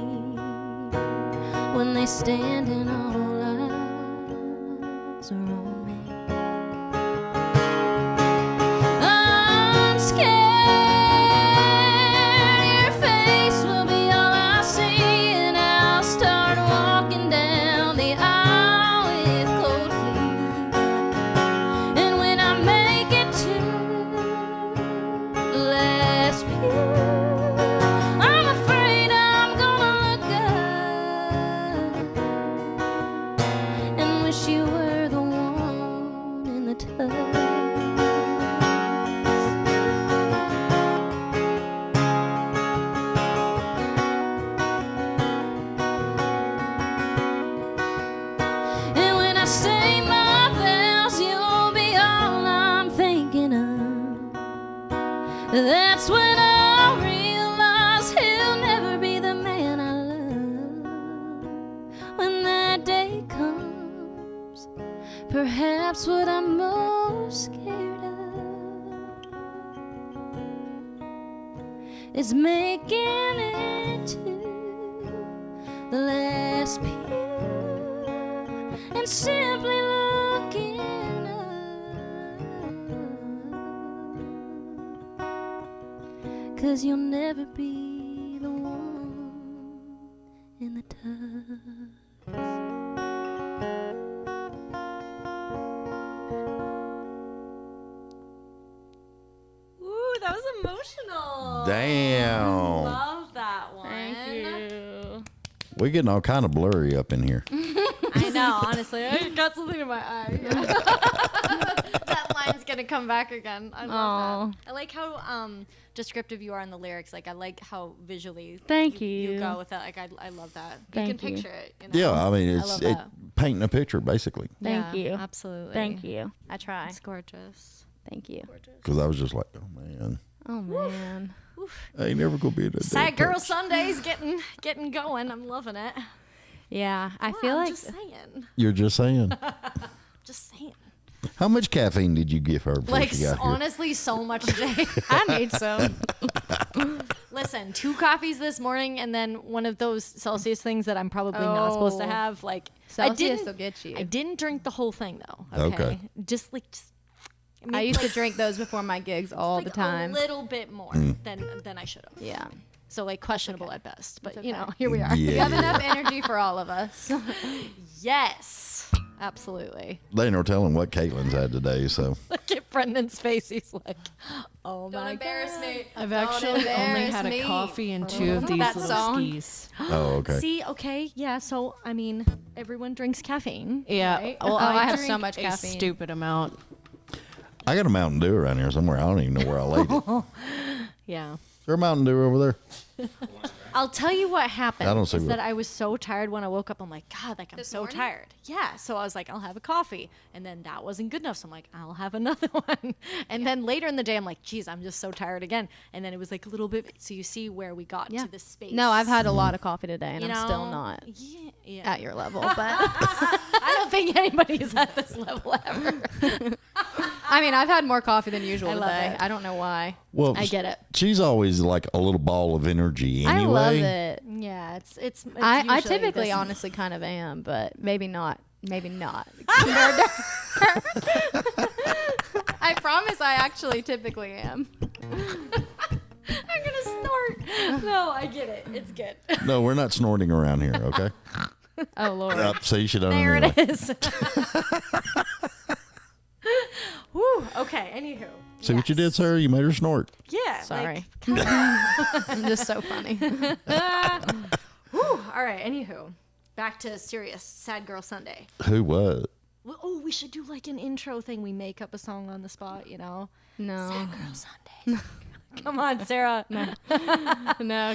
when they stand and all eyes are on me. I'm scared your face will be all I see, and I'll start walking down the aisle with cold feet. And when I make it to the last pew, I'm afraid I'm gonna look up and wish you were the one in the tub. And when I say my vows, you'll be all I'm thinking of. That's when I'll realize he'll never be the man I love. When that day comes, perhaps what I'm most scared of is making it to the last pew and simply looking up, 'cause you'll never be the one emotional. Damn. Love that one. Thank you. We're getting all kind of blurry up in here. I know, honestly. I got something in my eye. That line's gonna come back again. I love that. I like how descriptive you are in the lyrics. Like I like how visually Thank you you. go with that. Like I love that. Thank you can you. picture it. You know? Yeah, I mean, I it's love it that. painting a picture basically. Thank you. Absolutely. Thank you. I try. It's gorgeous. Thank you. Because I was just like, oh man, Oh man. I ain't never gonna be in that. Sad damn Girl place. Sunday's getting going. I'm loving it. Yeah, I Well, feel I'm like just saying. You're just saying. Just saying. How much caffeine did you give her before Like she got here? honestly, so much today. I need some. Listen, 2 coffees this morning, and then one of those Celsius things that I'm probably not supposed to Oh. have. Like Celsius will get you. I didn't drink the whole thing though. Okay. Just I used to drink those before my gigs all like the time. a little bit more Mm. than I should have. Yeah. So like questionable at best, but you okay. know, here we are. Yeah, You have enough energy for all of us. Yes, absolutely. They ain't no telling what Caitlin's had today. So Look at Brendan's face. He's like, "Oh my embarrass God. me. I've actually only embarrass had me. a coffee and 2 of these That little song. skis. oh okay. See, okay, yeah. So I mean, everyone drinks caffeine. Yeah. right? Well, I have so drink much a caffeine. stupid amount. I got a Mountain Dew around here somewhere. I don't even know where I laid it. Is Yeah. there a Mountain Dew over there? I'll tell you what happened. I don't see is what- that I was so tired when I woke up. I'm like, God, like I'm so tired. Yeah. So I was like, I'll have a coffee, and then that wasn't good enough. So I'm like, I'll have another one. And then later in the day, I'm like, geez, I'm just so tired again. And then it was like a little bit. So you see where we got Yeah. to the space. No, I've had a lot of coffee today, and You I'm still know? not Yeah. at your level. But I don't think anybody's at this level ever. I mean, I've had more coffee than usual I love today. it. I don't know why. Well, I get it. She's always like a little ball of energy. Anyway, I love it. Yeah. It's I usually typically, this- honestly, kind of am, but maybe not. Maybe not. Compared to her. I promise I actually typically am. I'm gonna snort. No, I get it. It's good. No, we're not snorting around here. Okay. Oh, Lord. See, she done There anyway. it is. Whew. Okay. Anywho. See what you did, Yes. Sarah? You made her snort. Yeah. Sorry. Like, I'm just so funny. whew. All right. Anywho, back to serious Sad Girl Sunday. Who was? Well, oh, we should do like an intro thing. We make up a song on the spot. You know. No. Sad Girl Sunday. Come on, Sarah. No,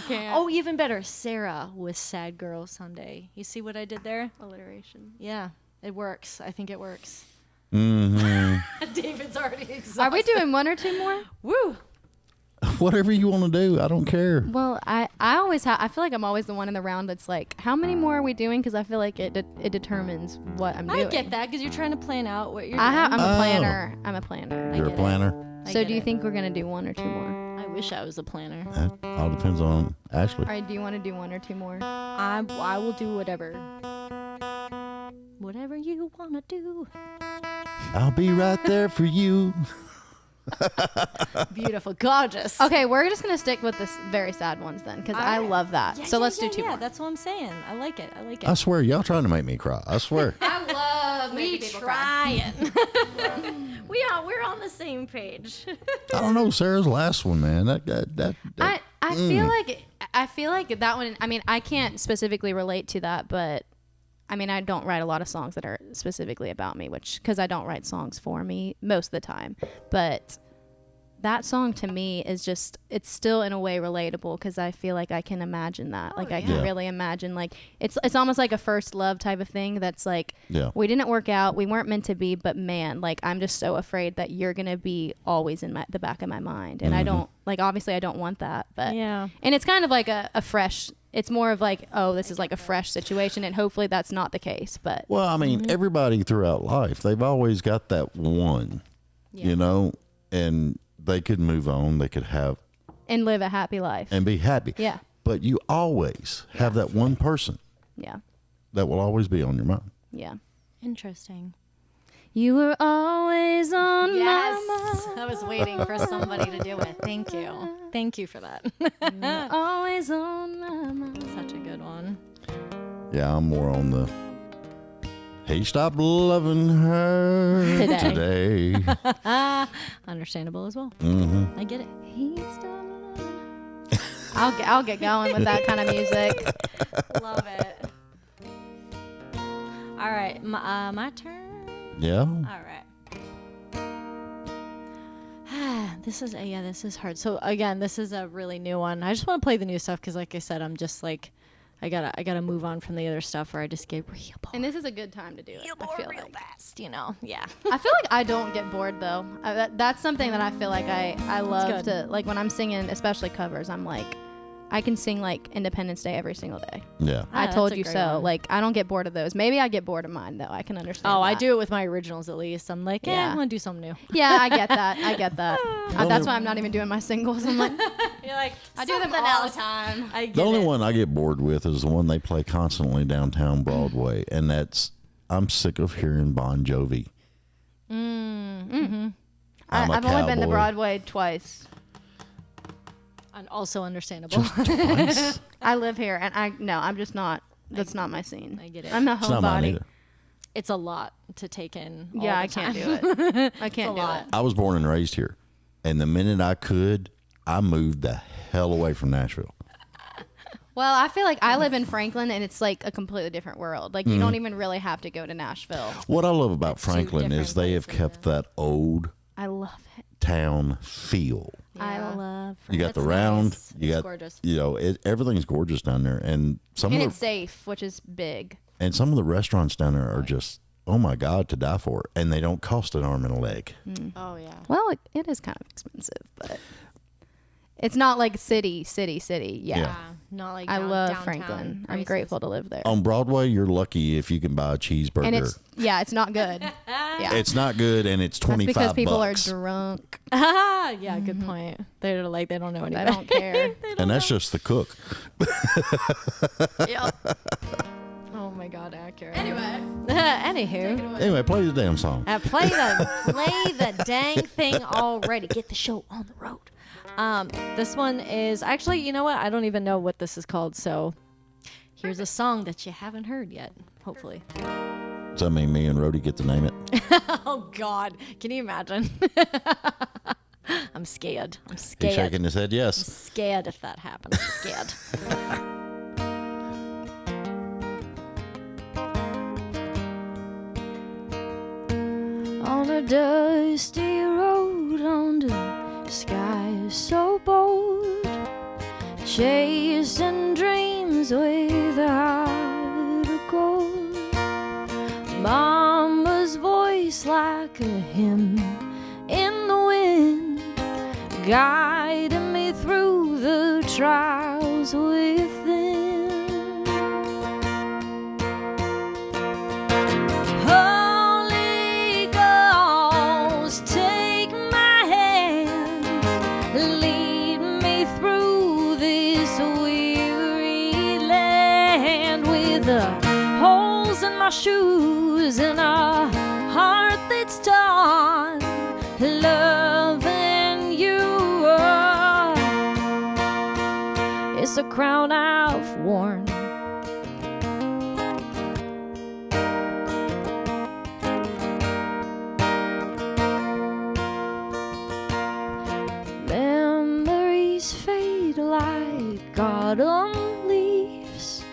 can't. Oh, even better, Sarah with Sad Girl Sunday. You see what I did there? alliteration. Yeah, it works. I think it works. Mm-hmm. David's already exhausted. Are we doing one or two more? Woo! Whatever you want to do. I don't care. Well, I always have. I feel like I'm always the one in the round that's like, how many more are we doing? Because I feel like it determines what I'm doing. I get that because you're trying to plan out what you're I'm doing. a Oh. planner. I'm a planner. You're a get it. planner. I So get do you it. think we're gonna do one or two more? I wish I was a planner. That all depends on Ashley. All right. Do you want to do one or two more? I will do whatever. Whatever you want to do. I'll be right there for you. Beautiful. Gorgeous. Okay, we're just gonna stick with this very sad ones then, because I Alright. love that. Yeah, so yeah, let's yeah, do two yeah, more. That's what I'm saying. I like it. I like it. I swear, y'all trying to make me cry. I swear. I love we trying. We're on the same page. I don't know. Sarah's last one, man. That I feel like that one. I mean, I can't specifically relate to that, but I mean, I don't write a lot of songs that are specifically about me, which because I don't write songs for me most of the time. But that song to me is just, it's still in a way relatable because I feel like I can imagine that. Like I can yeah. really imagine, like it's almost like a first love type of thing. That's like, Yeah. we didn't work out, we weren't meant to be, but man, like I'm just so afraid that you're gonna be always in the back of my mind, and I don't like. Obviously, I don't want that, but Yeah. and it's kind of like a fresh. It's more of like, oh, this is like a fresh situation, and hopefully that's not the case. But Well, I mean, everybody throughout life, they've always got that one, you know, and they could move on. They could have and live a happy life. and be happy. Yeah. But you always have that one person Yeah. that will always be on your mind. Yeah. Interesting. You were always on my Yes. mind. I was waiting for somebody to do it. Thank you. Thank you for that. Always on my mind. Such a good one. Yeah, I'm more on the He stopped loving her today. Understandable as well. Mm-hmm. I get it. He's done. I'll get going with that kind of music. Love it. All right, my turn. Yeah. All right. This is hard. So again, this is a really new one. I just want to play the new stuff because, like I said, I'm just like, I gotta move on from the other stuff where I just get real bored. And this is a good time to do it. I feel real like. fast, you know? Yeah. I feel like I don't get bored though. That's something that I feel like I love good. to, like when I'm singing, especially covers. I'm like, I can sing like Independence Day every single day. Yeah. I that's told a you great so. one. Like I don't get bored of those. Maybe I get bored of mine though. I can understand. Oh, I that. do it with my originals at least. I'm like, Yeah. I want to do something new. Yeah, I get that. I get that. That's why I'm not even doing my singles. I'm like, You're like, I do them all the time. I get The only it. one I get bored with is the one they play constantly downtown Broadway, and that's I'm sick of hearing Bon Jovi. I'm a I've only been to cowboy. Broadway twice. And also understandable. Twice? I live here, and I'm just not. That's not my scene. I get it. I'm a It's not mine homebody. either. It's a lot to take in. All Yeah, the I can't time. do it. I can't do lot. it. I was born and raised here, and the minute I could, I moved the hell away from Nashville. Well, I feel like I live in Franklin, and it's like a completely different world. Like you don't even really have to go to Nashville. What I love about Franklin is different they have places, kept that old I love it. town feel. I love. You got It's the round, nice. you It's got gorgeous. you know everything's gorgeous down there, and some And of it's safe, which is big. some of the restaurants down there are just oh my god to die for, and they don't cost an arm and a leg. Oh yeah. Well, it is kind of expensive, but it's not like city. Yeah. Not like I love downtown Franklin. I'm prices. grateful to live there. On Broadway, you're lucky if you can buy a cheeseburger. And it's not good. Yeah. It's not good, and it's That's 25 because people bucks. are drunk. Yeah, good point. They're like they don't know anything. I don't care. And that's just the cook. Oh my god, accurate. Anyway. Anywho, Anyway, play the damn song. play the dang thing already. Get the show on the road. This one is actually, you know what? I don't even know what this is called. So here's a song that you haven't heard yet. Hopefully. Does that mean me and Rhodey get to name it? Oh God, can you imagine? I'm scared. I'm He's scared. shaking his head yes. Scared if that happens. Scared. On a dusty road under sky so bold, chasing dreams with a heart of gold. Mama's voice like a hymn in the wind, guiding me through the trials within. Holy Ghost, take my hand, lead me through this weary land with the holes in my shoes and a heart that's torn, loving you. It's a crown I've worn. Memories fade like autumn leaves,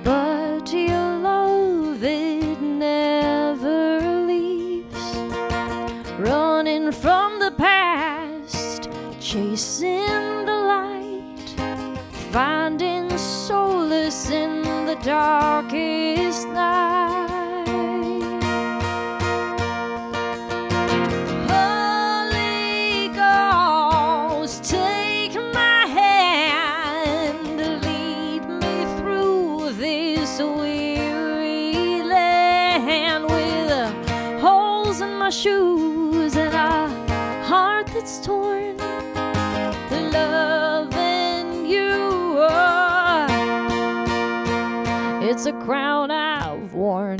but your love, it never leaves. Running from the past, chasing the light, finding solace in the darkest night. Holy Ghost, take my hand, lead me through this weary land with holes in my shoes and a heart that's torn, loving you. It's a crown I've worn.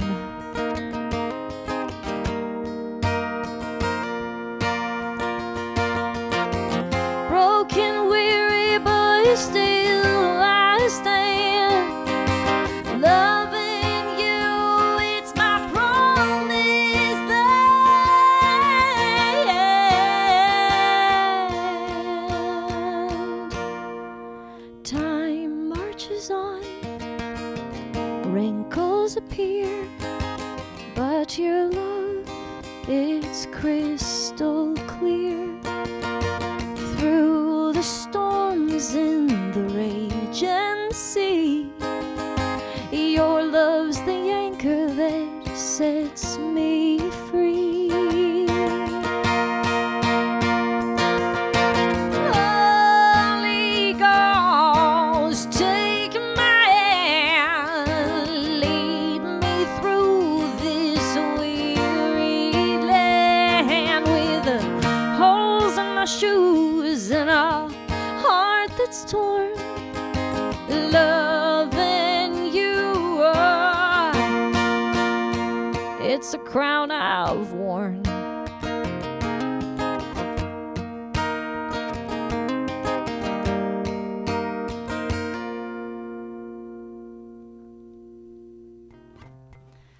Broken, weary, but still I stand. Loving you, it's my crystal clear. Through the storms in the raging sea, your love's the anchor that sets me free. Holy Ghost, take my hand, lead me through this weary land with holes in my shoes and a heart that's torn. Loving you, it's a crown I've worn.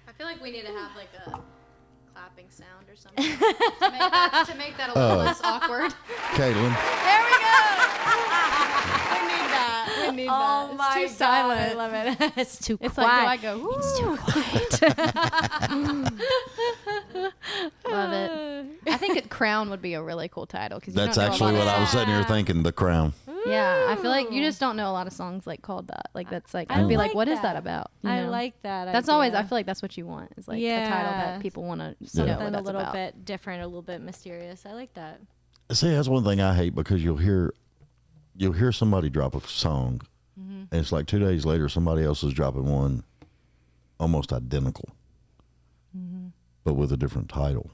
I feel like we need to have like a clapping sound or something to make that a little less awkward. Caitlin. There we go. We need that. We need that. It's too silent. I love it. It's too It's quiet. like, do I go, woo? It's too quiet. Love it. I think Crown would be a really cool title. That's actually what I was sitting here thinking, The Crown. Yeah, I feel like you just don't know a lot of songs like called that. Like that's like I'd be like, what is that about? You I know? like that. That's idea. always. I feel like that's what you want. Is like a title Yeah. that people want to know something what a that's little about. bit different, a little bit mysterious. I like that. See, that's one thing I hate because you'll hear somebody drop a song, and it's like 2 days later somebody else is dropping one almost identical, but with a different title.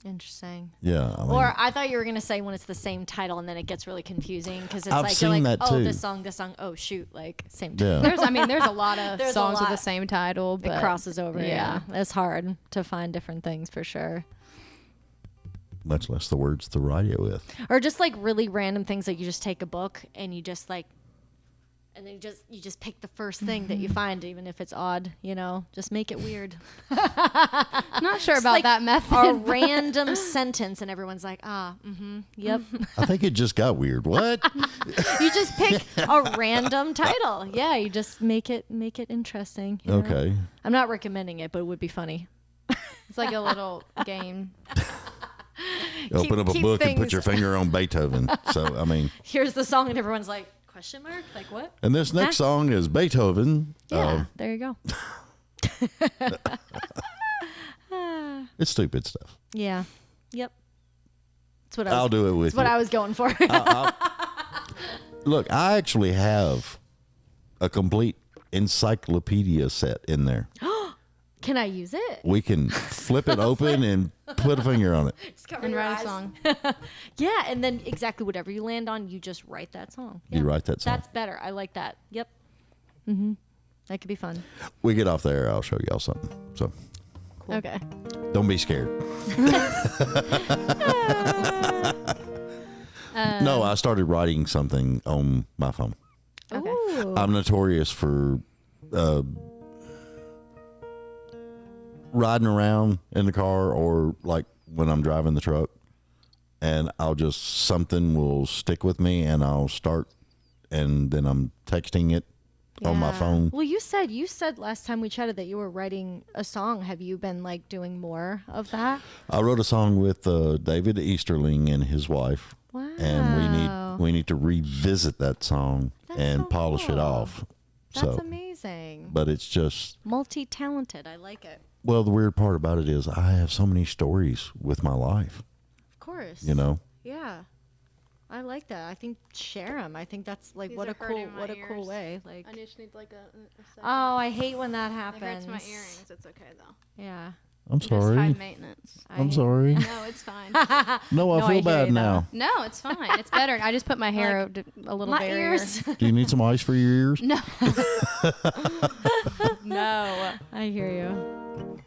Interesting. Yeah, I mean, Or I thought you were gonna say when it's the same title and then it gets really confusing because it's I've like you're seen like, that oh, too. this song. Oh shoot, like same. yeah. There's a lot of There's a songs with lot. the same title, but It crosses over. Yeah. Yeah, it's hard to find different things for sure. Much less the words to write it with. Or just like really random things that you just take a book and you just like, and then you just pick the first thing that you find, even if it's odd. You know, just make it weird. I'm not sure about like that method. A random sentence, and everyone's like, yep. I think it just got weird. What? You just pick a random title. Yeah, you just make it interesting. you know? Okay. I'm not recommending it, but it would be funny. It's like a little game. Open up a keep book and put things- your finger on Beethoven. So, I mean, Here's the song, and everyone's like, question mark? Like what? and this next song is Beethoven. Yeah, there you go. It's stupid stuff. Yeah. Yep. That's what I'll do it with That's what you. I was going for. Look, I actually have a complete encyclopedia set in there. Can I use it? We can flip it open and put a finger on it. Just cover And your write a eyes. song. Yeah, and then exactly whatever you land on, you just write that song. Yeah. You write that song. That's better. I like that. Yep. Mm-hmm. That could be fun. We get off there, I'll show y'all something. So Okay. don't be scared. No, I started writing something on my phone. Okay. Ooh. I'm notorious for riding around in the car or like when I'm driving the truck, and something will stick with me and I'll start, and then I'm texting it on my Yeah. phone. Well, you said last time we chatted that you were writing a song. Have you been like doing more of that? I wrote a song with David Easterling and his wife, Wow. and we need to revisit that song That's and so polish it cool. off. That's So, amazing. but it's just, Multi-talented. I like it. well, the weird part about it is I have so many stories with my life, Of course. you know. Yeah. I like that. I think share them. I think that's like These what are a cool hurting my cool ears. way. Like I just need like a second. oh, I hate when that It happens. hurts my earrings. It's okay though. Yeah. I'm Just high sorry. maintenance. I'm sorry. No, it's fine. No, I No, I feel hear bad you, though. now. No, it's fine. It's better. I just put my hair a little My barrier. ears. Do you need some ice for your ears? No. No. I hear you.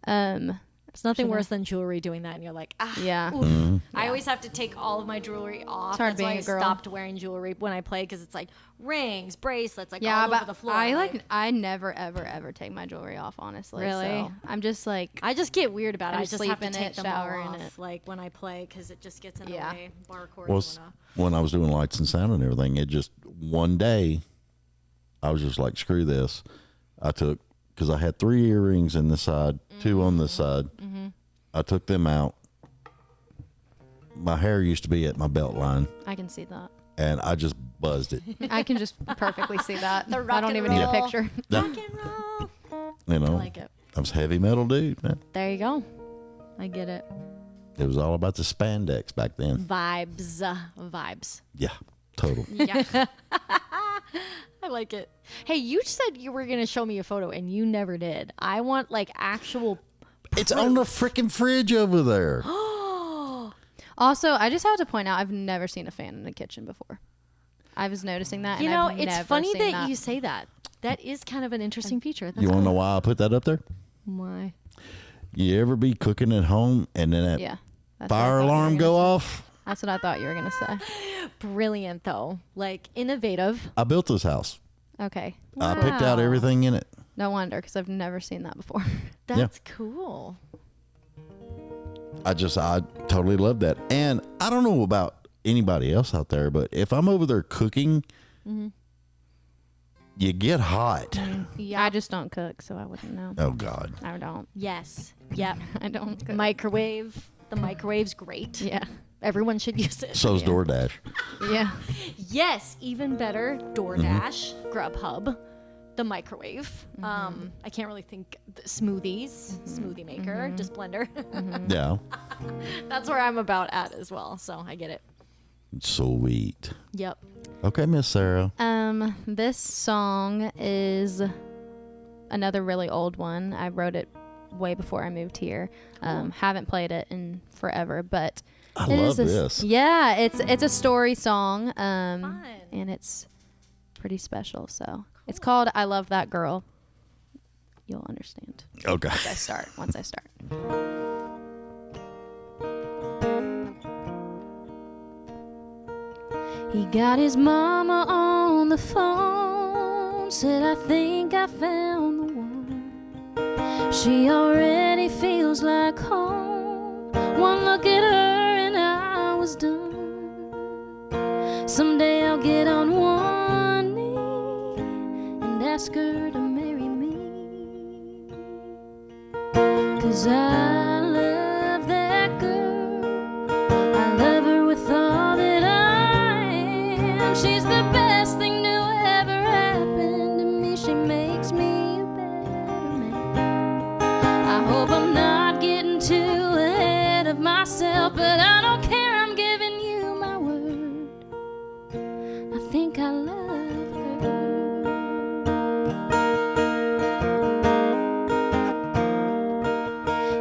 Um. There's nothing Should I- worse than jewelry doing that, and you're like, ah. Yeah. Oof. I always have to take all of my jewelry off. It's hard That's why being I a girl. stopped wearing jewelry when I play because it's like rings, bracelets, like Yeah, all but over the floor. I never ever take my jewelry off. Honestly. Really? So I'm just like. I just get weird about it. I I just just sleep have to in take it, them shower all in off, it. like when I play, because it just gets in the Yeah. way. Bar chords Well, and whatnot. when I was doing lights and sound and everything, it just one day, I was just like, screw this. I took, because I had 3 earrings in the side, 2 on this side. I took them out my hair used to be at my belt line, I can see that. and I just buzzed it. I can just perfectly see that. The rock I don't and even need a roll. picture. Rock and roll. You know, I like it. I was a heavy metal dude, man. There you go. I get it. It was all about the spandex back then. Vibes. Yeah, total. Yeah. I like it. Hey, you said you were going to show me a photo and you never did. I want like actual. It's on the freaking fridge over there. Also, I just have to point out, I've never seen a fan in the kitchen before. I was noticing that. You and know, I've it's never funny seen that you say that. That is kind of an interesting feature. That's You want to know why I put that up there? why? You ever be cooking at home and then that Yeah. That's what I fire thought you were alarm gonna go say. off? That's what I thought you were going to say. Brilliant, though. Like innovative. I built this house. Okay. I picked out Wow. everything in it. No wonder, because I've never seen that before. That's cool. I totally love that. And I don't know about anybody else out there, but if I'm over there cooking, you get hot. Yeah. I just don't cook, so I wouldn't know. Oh, God. I don't. Yes. Yep. I don't cook. Microwave. The microwave's great. Yeah. Everyone should use it. So's DoorDash. Yeah. Yes, even better. DoorDash, Grubhub, the microwave. I can't really think. Smoothies, smoothie maker, just blender. Yeah. That's where I'm about at as well. So I get it. Sweet. Yep. Okay, Miss Sarah. This song is another really old one. I wrote it way before I moved here. Haven't played it in forever, but I it love is this. Yeah, it's a story song. Fun. And it's pretty special. So it's called "I Love That Girl." You'll understand Okay. once I start. He got his mama on the phone, said, "I think I found the one." She already feels like home. One look at her and I was done. Someday I'll get on one knee and ask her to marry me. 'Cause I love that girl. I love her with all that I am. She's the best thing to ever happen to me. She makes me a better man. I hope I'm not getting too ahead of myself, but I don't care. I'm giving you my word. I think I love her.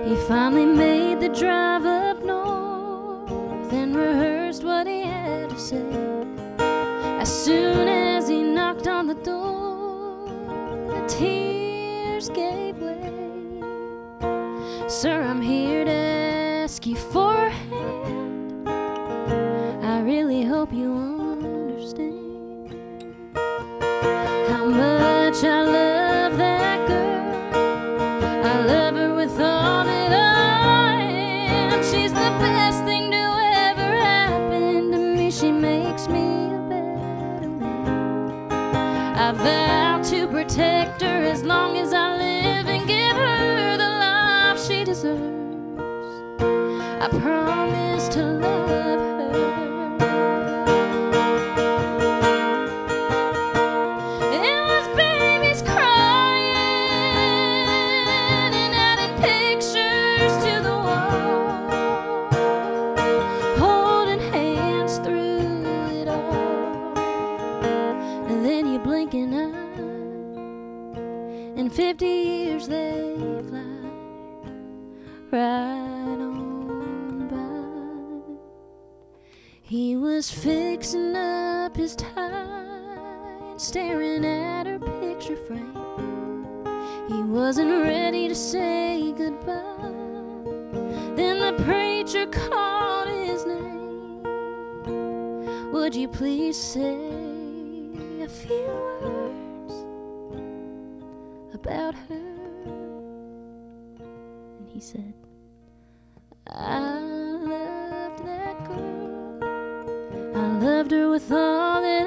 He finally made the drive up north and rehearsed what he had to say. As soon as he knocked on the door, the tears gave way. "Sir, I'm here to ask you for a hand. I really hope you understand how much I love that girl. I love her with all that I am. She's the best thing to ever happen to me. She makes me a better man. I vow to protect her as long as I live and give her the love she deserves. I promise to love her. It was babies crying and adding pictures to the wall, holding hands through it all. And then you blink an eye, and 50 years they fly right on by. He was fixing up his tie, staring at her picture frame. He wasn't ready to say goodbye. Then the preacher called his name. "Would you please say a few words about her?" And he said, "I loved that girl. I loved her with all that I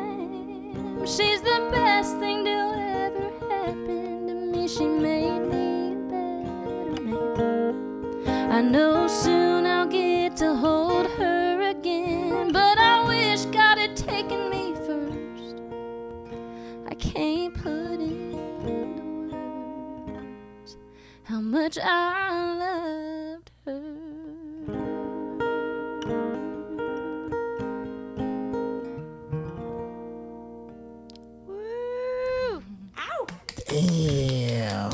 am. She's the best thing to ever happen to me. She made me a better man. I know soon I'll get to hold much I loved her. Woo! Ow! Yeah.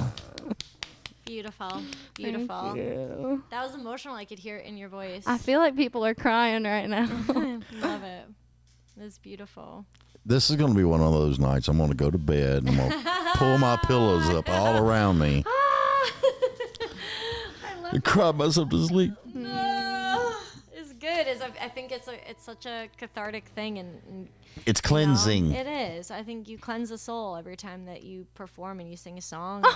Beautiful. Beautiful. Thank you. That was emotional. I could hear it in your voice. I feel like people are crying right now. Love it. It's beautiful. This is going to be one of those nights I'm going to go to bed and I'm going to pull my pillows up all around me and cry myself to sleep. It's good. I think it's such a cathartic thing, and It's cleansing. it is. I think you cleanse the soul every time that you perform and you sing a song. That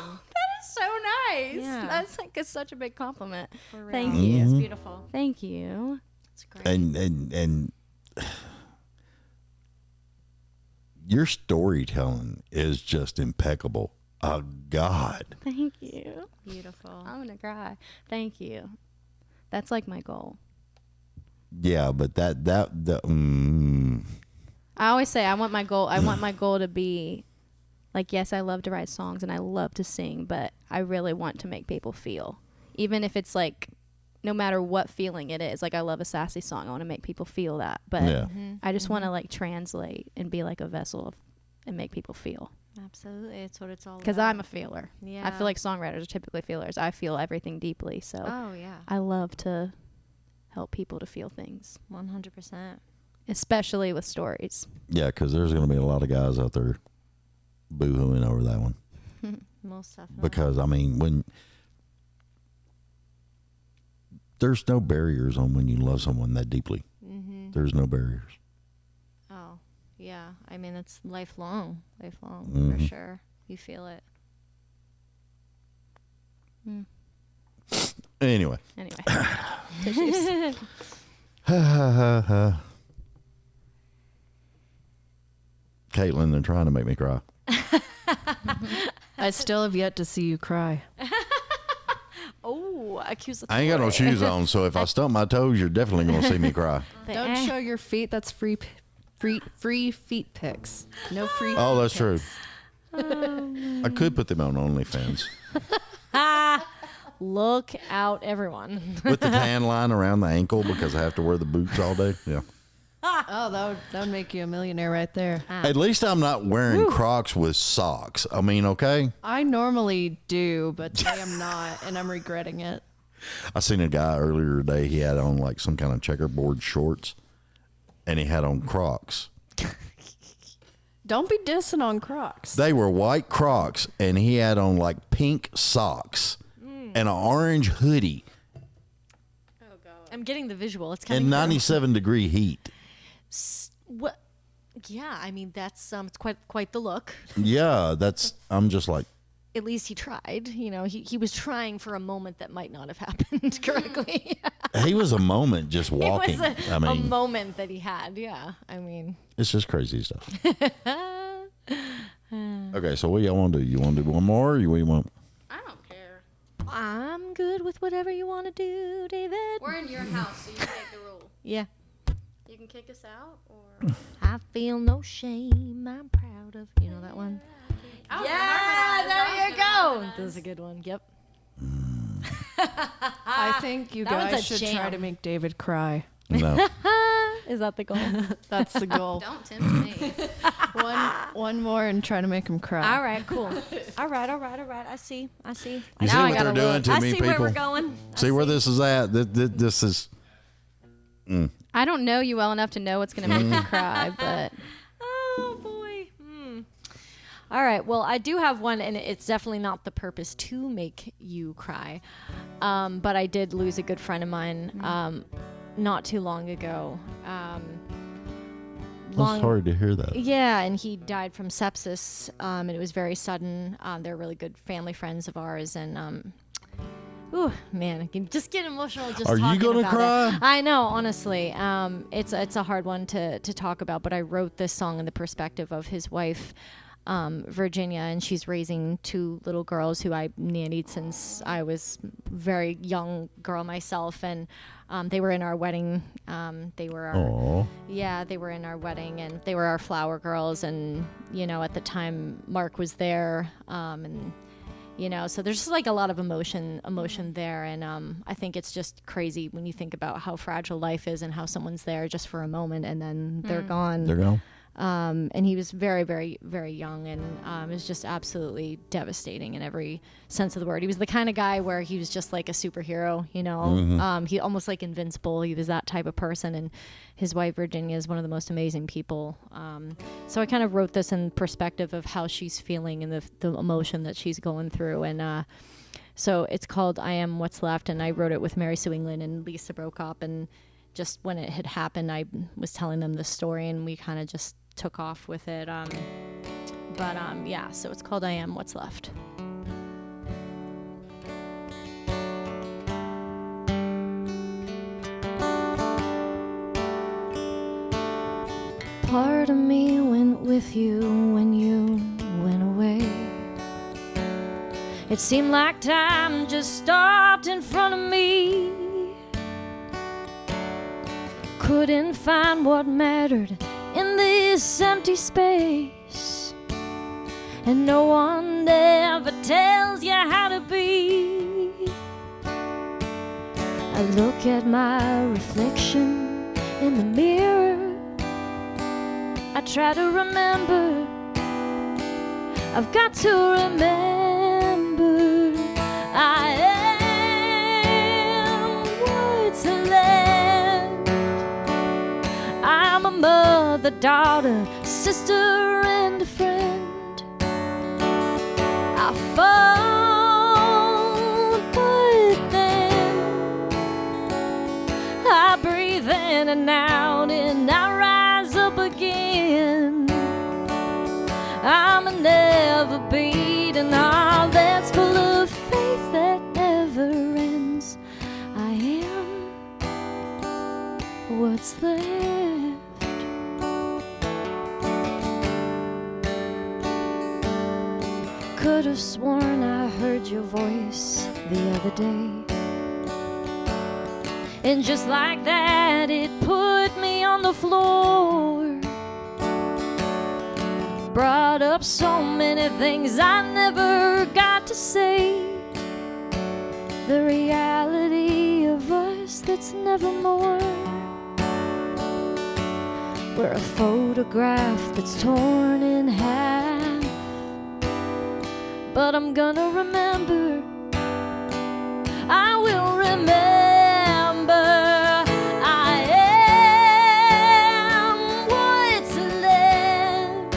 is so nice. Yeah. That's like such a big compliment. For real. Thank you. It's beautiful. Thank you. It's great. And your storytelling is just impeccable. Oh, God. Thank you. Beautiful. I'm gonna cry. Thank you. That's like my goal. Yeah, but that I always say I want my goal to be like, yes, I love to write songs and I love to sing, but I really want to make people feel. Even if it's like no matter what feeling it is. Like I love a sassy song. I want to make people feel that. But Yeah. I just want to like translate and be like a vessel and make people feel. Absolutely. It's what it's all about. Because I'm a feeler. Yeah. I feel like songwriters are typically feelers. I feel everything deeply. So Oh, yeah. I love to help people to feel things, 100%. especially with stories. Yeah, because there's going to be a lot of guys out there boo-hooing over that one. Most definitely. Because, I mean, when there's no barriers on when you love someone that deeply. Mm-hmm. There's no barriers. Oh, yeah. I mean, it's lifelong. Lifelong, Mhm. for sure. You feel it. Anyway. Anyway, tissues. Caitlin, they're trying to make me cry. I still have yet to see you cry. Oh, accusatory. I ain't got no shoes on, so if I stump my toes, you're definitely going to see me cry. Don't show your feet. That's free feet pics. No free. Oh, that's true. pics. I could put them on OnlyFans Look out, everyone. with the tan line around the ankle because I have to wear the boots all day. Yeah. Oh, that would make you a millionaire right there. At least I'm not wearing Crocs with socks. I mean, okay. I normally do, but today I'm not, and I'm regretting it. I seen a guy earlier today. He had on like some kind of checkerboard shorts, and he had on Crocs. Don't be dissing on Crocs. They were white Crocs, and he had on like pink socks and an orange hoodie I'm getting the visual. It's kind in of 97-degree heat. What? Yeah, I mean that's it's quite the look. Yeah, I'm just like, At least he tried. You know, he was trying for a moment that might not have happened correctly. he was a moment just walking. It was I a mean, moment that he had. Yeah, I mean. it's just crazy stuff. Okay, so what y'all want to do? You want to do one more, or what you want? I don't care. I'm good with whatever you want to do, David. We're in your house, so you make the rule. Yeah. You can kick us out, or I feel no shame. I'm proud of you know that one. Yeah, there you go. That's a good one. Yep. I think you That one's guys a should try jam. to make David cry. No. Is that the goal? That's the goal. don't tempt me. One more and try to make him cry. All right, cool. All right. I see. You Now see I what gotta they're doing look. to I me, see where people? we're going. See where this is at? This is. I don't know you well enough to know what's going to make me cry, but Oh boy. All right. Well, I do have one, and it's definitely not the purpose to make you cry. But I did lose a good friend of mine not too long ago. I'm sorry to hear that. Yeah, and he died from sepsis, and it was very sudden. They're really good family friends of ours, and ooh, man, I can just get emotional just Are you talking gonna about cry? it. I know, honestly. It's a hard one to talk about, but I wrote this song in the perspective of his wife, Virginia, and she's raising two little girls who I nannied since I was very young girl myself, and they were in our wedding. They were our, Aw. yeah, they were in our wedding, and they were our flower girls. And you know, at the time, Mark was there, and you know. So there's just like a lot of emotion there, and I think it's just crazy when you think about how fragile life is and how someone's there just for a moment and then they're gone. They're gone. And he was very, very, very young, and it was just absolutely devastating in every sense of the word. He was the kind of guy where he was just like a superhero, you know. He almost like invincible. He was that type of person, and his wife Virginia is one of the most amazing people. So I kind of wrote this in perspective of how she's feeling and the emotion that she's going through, and so it's called "I Am What's Left," and I wrote it with Mary Sue England and Lisa Brokop, and just when it had happened, I was telling them the story, and we kind of just took off with it. Yeah, so it's called I Am What's Left. Part of me went with you when you went away. It seemed like time just stopped in front of me. Couldn't find what mattered in this empty space, and no one ever tells you how to be. I look at my reflection in the mirror. I try to remember, I've got to remember I am what's left. I'm a mother, daughter, sister, and a friend. I fall, but then I breathe in and out, and I rise up again. I'm a never beaten heart that's full of faith that never ends. I am what's left. Could have sworn I heard your voice the other day, and just like that it put me on the floor. Brought up so many things I never got to say. The reality of us that's nevermore. We're a photograph that's torn in half, but I'm gonna remember, I will remember. I am what's left.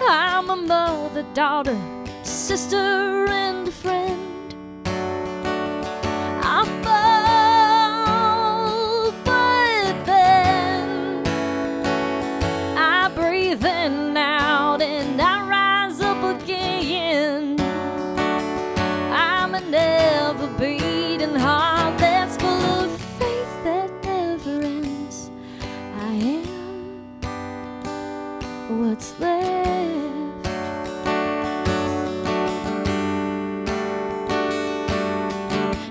I'm a mother, daughter, sister, and a friend. I fall, but then I breathe in and out, and I rise up again. I'm a never beaten heart that's full of faith that never ends. I am what's left.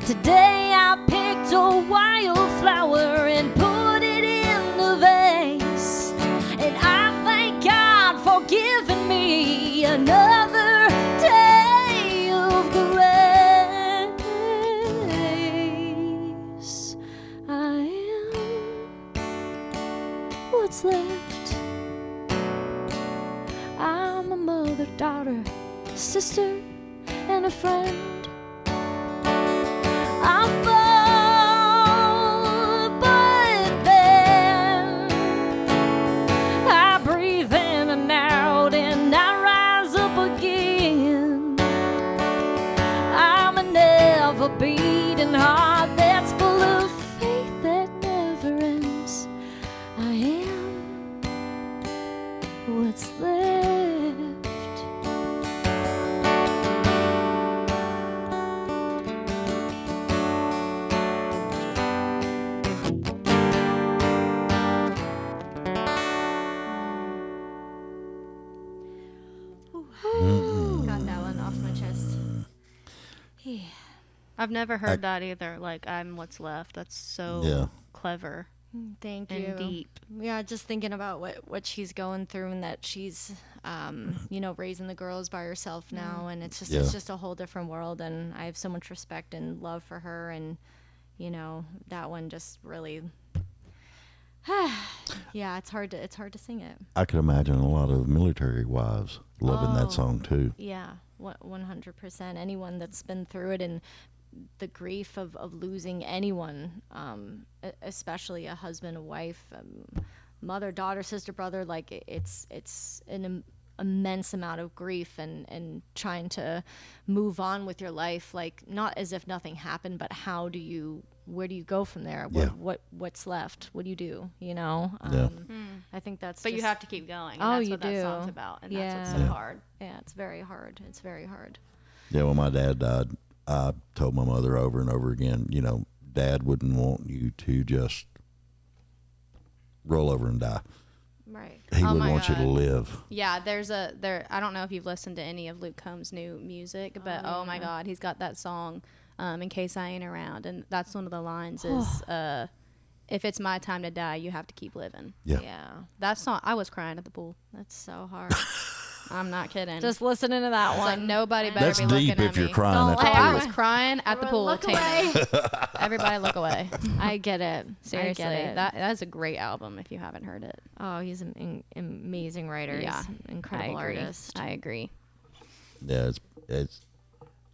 Today I picked a wildflower and put it in the vase, and I thank God for giving me another day of grace. I am what's left. I'm a mother, daughter, sister, and a friend. I fall, but then I breathe in and out, and I rise up again. I'm a never beaten heart that's full of faith that never ends. I am what's left. Got that one off my chest. I've never heard that either. Like, I'm what's left. That's so Yeah. clever. Thank and you. deep. Yeah, just thinking about what she's going through and that she's, raising the girls by herself now, and it's just a whole different world. And I have so much respect and love for her, and that one just really, yeah, it's hard to sing it. I could imagine a lot of military wives loving that song too. Yeah, 100%. Anyone that's been through it and the grief of losing anyone, especially a husband, a wife, mother, daughter, sister, brother, like it's an immense amount of grief and trying to move on with your life, like not as if nothing happened, but where do you go from there? What's left? What do you do? I think that's. But you have to keep going. And Oh, that's you what do. that song's about, and Yeah. that's what's so hard. Yeah, it's very hard. It's very hard. Yeah, when my dad died, I told my mother over and over again, Dad wouldn't want you to just roll over and die. Right. He Oh would my want you to God. live. Yeah, I don't know if you've listened to any of Luke Combs' new music, but oh my God, he's got that song, In Case I Ain't Around, and that's one of the lines is, if it's my time to die, you have to keep living. Yeah. Yeah. That song, I was crying at the pool. That's so hard. I'm not kidding. Just listening to that It's one. like nobody better That's be looking deep at if you're me. crying at Don't the laugh. I pool. was crying at the pool. Look Tanner. away. Everybody look away. I get it. Seriously, I get it. that's a great album if you haven't heard it. Oh, he's an amazing writer. Yeah, He's an incredible I agree. artist. I agree. Yeah, it's.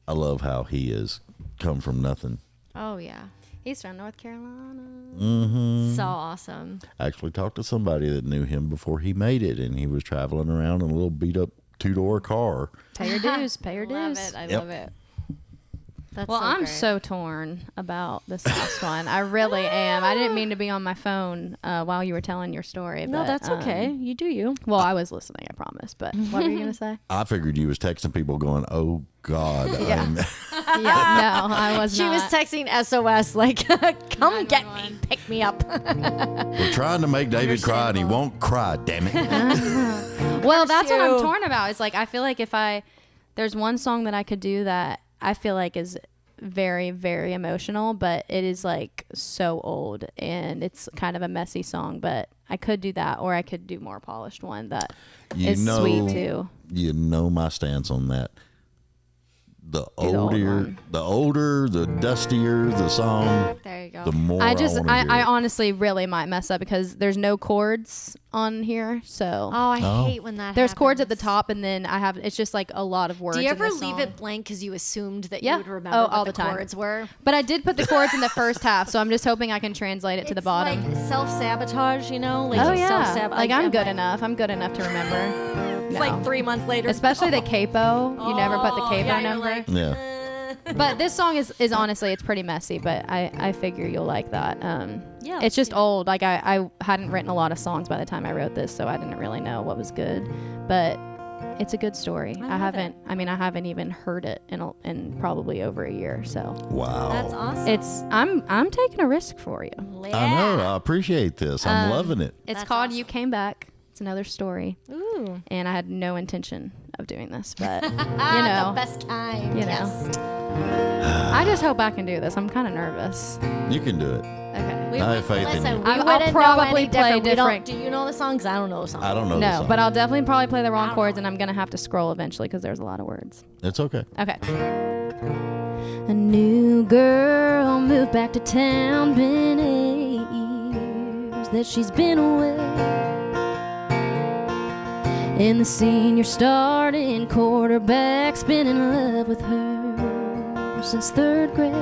I love how he has come from nothing. Oh yeah, He's from North Carolina. Mm-hmm. so awesome. I actually talked to somebody that knew him before he made it, and he was traveling around in a little beat up 2-door car. Pay your dues. Pay your Love dues. it. I Yep. love it. That's Well, so I'm great. so torn about this last one. I really am. I didn't mean to be on my phone while you were telling your story. No, but, that's okay. You do you. Well, I was listening, I promise. But what were you going to say? I figured you was texting people going, "Oh God, Yeah. Yeah, no, I was She not. was texting SOS like, "Come get me, pick me up." we're trying to make David cry, and he won't cry. Damn it!" Well, that's what I'm you. torn about. It's like I feel like there's one song that I could do that I feel like is very, very emotional, but it is like so old and it's kind of a messy song. But I could do that, or I could do more polished one that is sweet too. You know my stance on that. The the old one. older, the dustier the song, There you go. the more I wanna hear I it. honestly really might mess up because there's no chords on here, so Oh, I Oh. hate when that. there's chords at the happens. top, and then it's just like a lot of words. Do you in ever the leave song. it blank because you assumed that Yeah. you would remember Oh, what all the the time. chords were? But I did put the chords in the first half, so I'm just hoping I can translate it to the It's bottom. like self-sabotage, Like Oh you yeah, self-sab- like I'm am good I- enough. I'm good enough to remember. It's No. like 3 months later. Especially the capo. You never put the capo yeah, you're number. like, Yeah. But this song is honestly, it's pretty messy, but I figure you'll like that. Yeah, It's just old. Like I hadn't written a lot of songs by the time I wrote this, so I didn't really know what was good. But it's a good story. I love haven't even heard it in probably over a year. So Wow. That's awesome. it's I'm taking a risk for you. I know. I appreciate this. I'm loving it. It's That's called awesome. You Came Back. It's another story. Ooh. And I had no intention of doing this, but The best kind. you know. Yes. I just hope I can do this. I'm kind of nervous. You can do it. Okay. I have faith in Listen, you. we I'll wouldn't probably know any play different. We don't- different- Do you know the songs? I don't know the songs. I don't know. the No, song. but I'll definitely probably play the wrong chords, and I'm gonna have to scroll eventually because there's a lot of words. It's okay. Okay. A new girl moved back to town. Been 8 years that she's been away. And the senior starting quarterback's been in love with her since 3rd grade.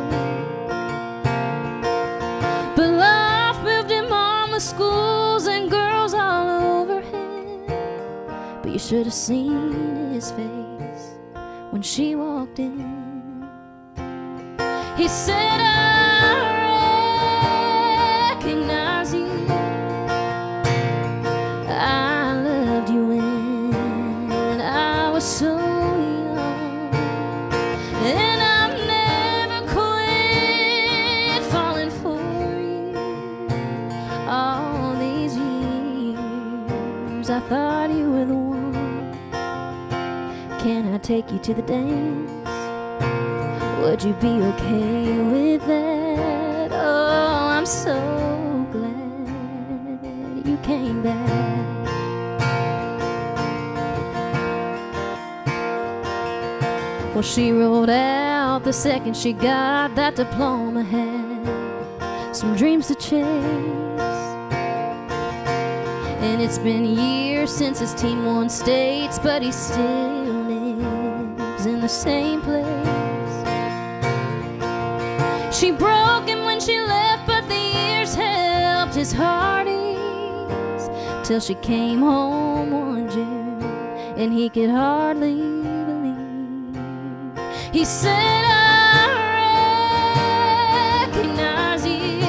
But life moved him on with schools and girls all over him. But you should have seen his face when she walked in. He said, I recognize you. I loved you when I was so young, and I've never quit falling for you. All these years I thought you were the one. Can I take you to the dance? Would you be okay with that? Oh, I'm so glad Well, she rolled out the second she got that diploma, had some dreams to chase. And it's been years since his team won states, but he still lives in the same place. She broke him when she left, but the years helped his heart ease, till she came home one June and he could hardly believe. He said, I recognize you.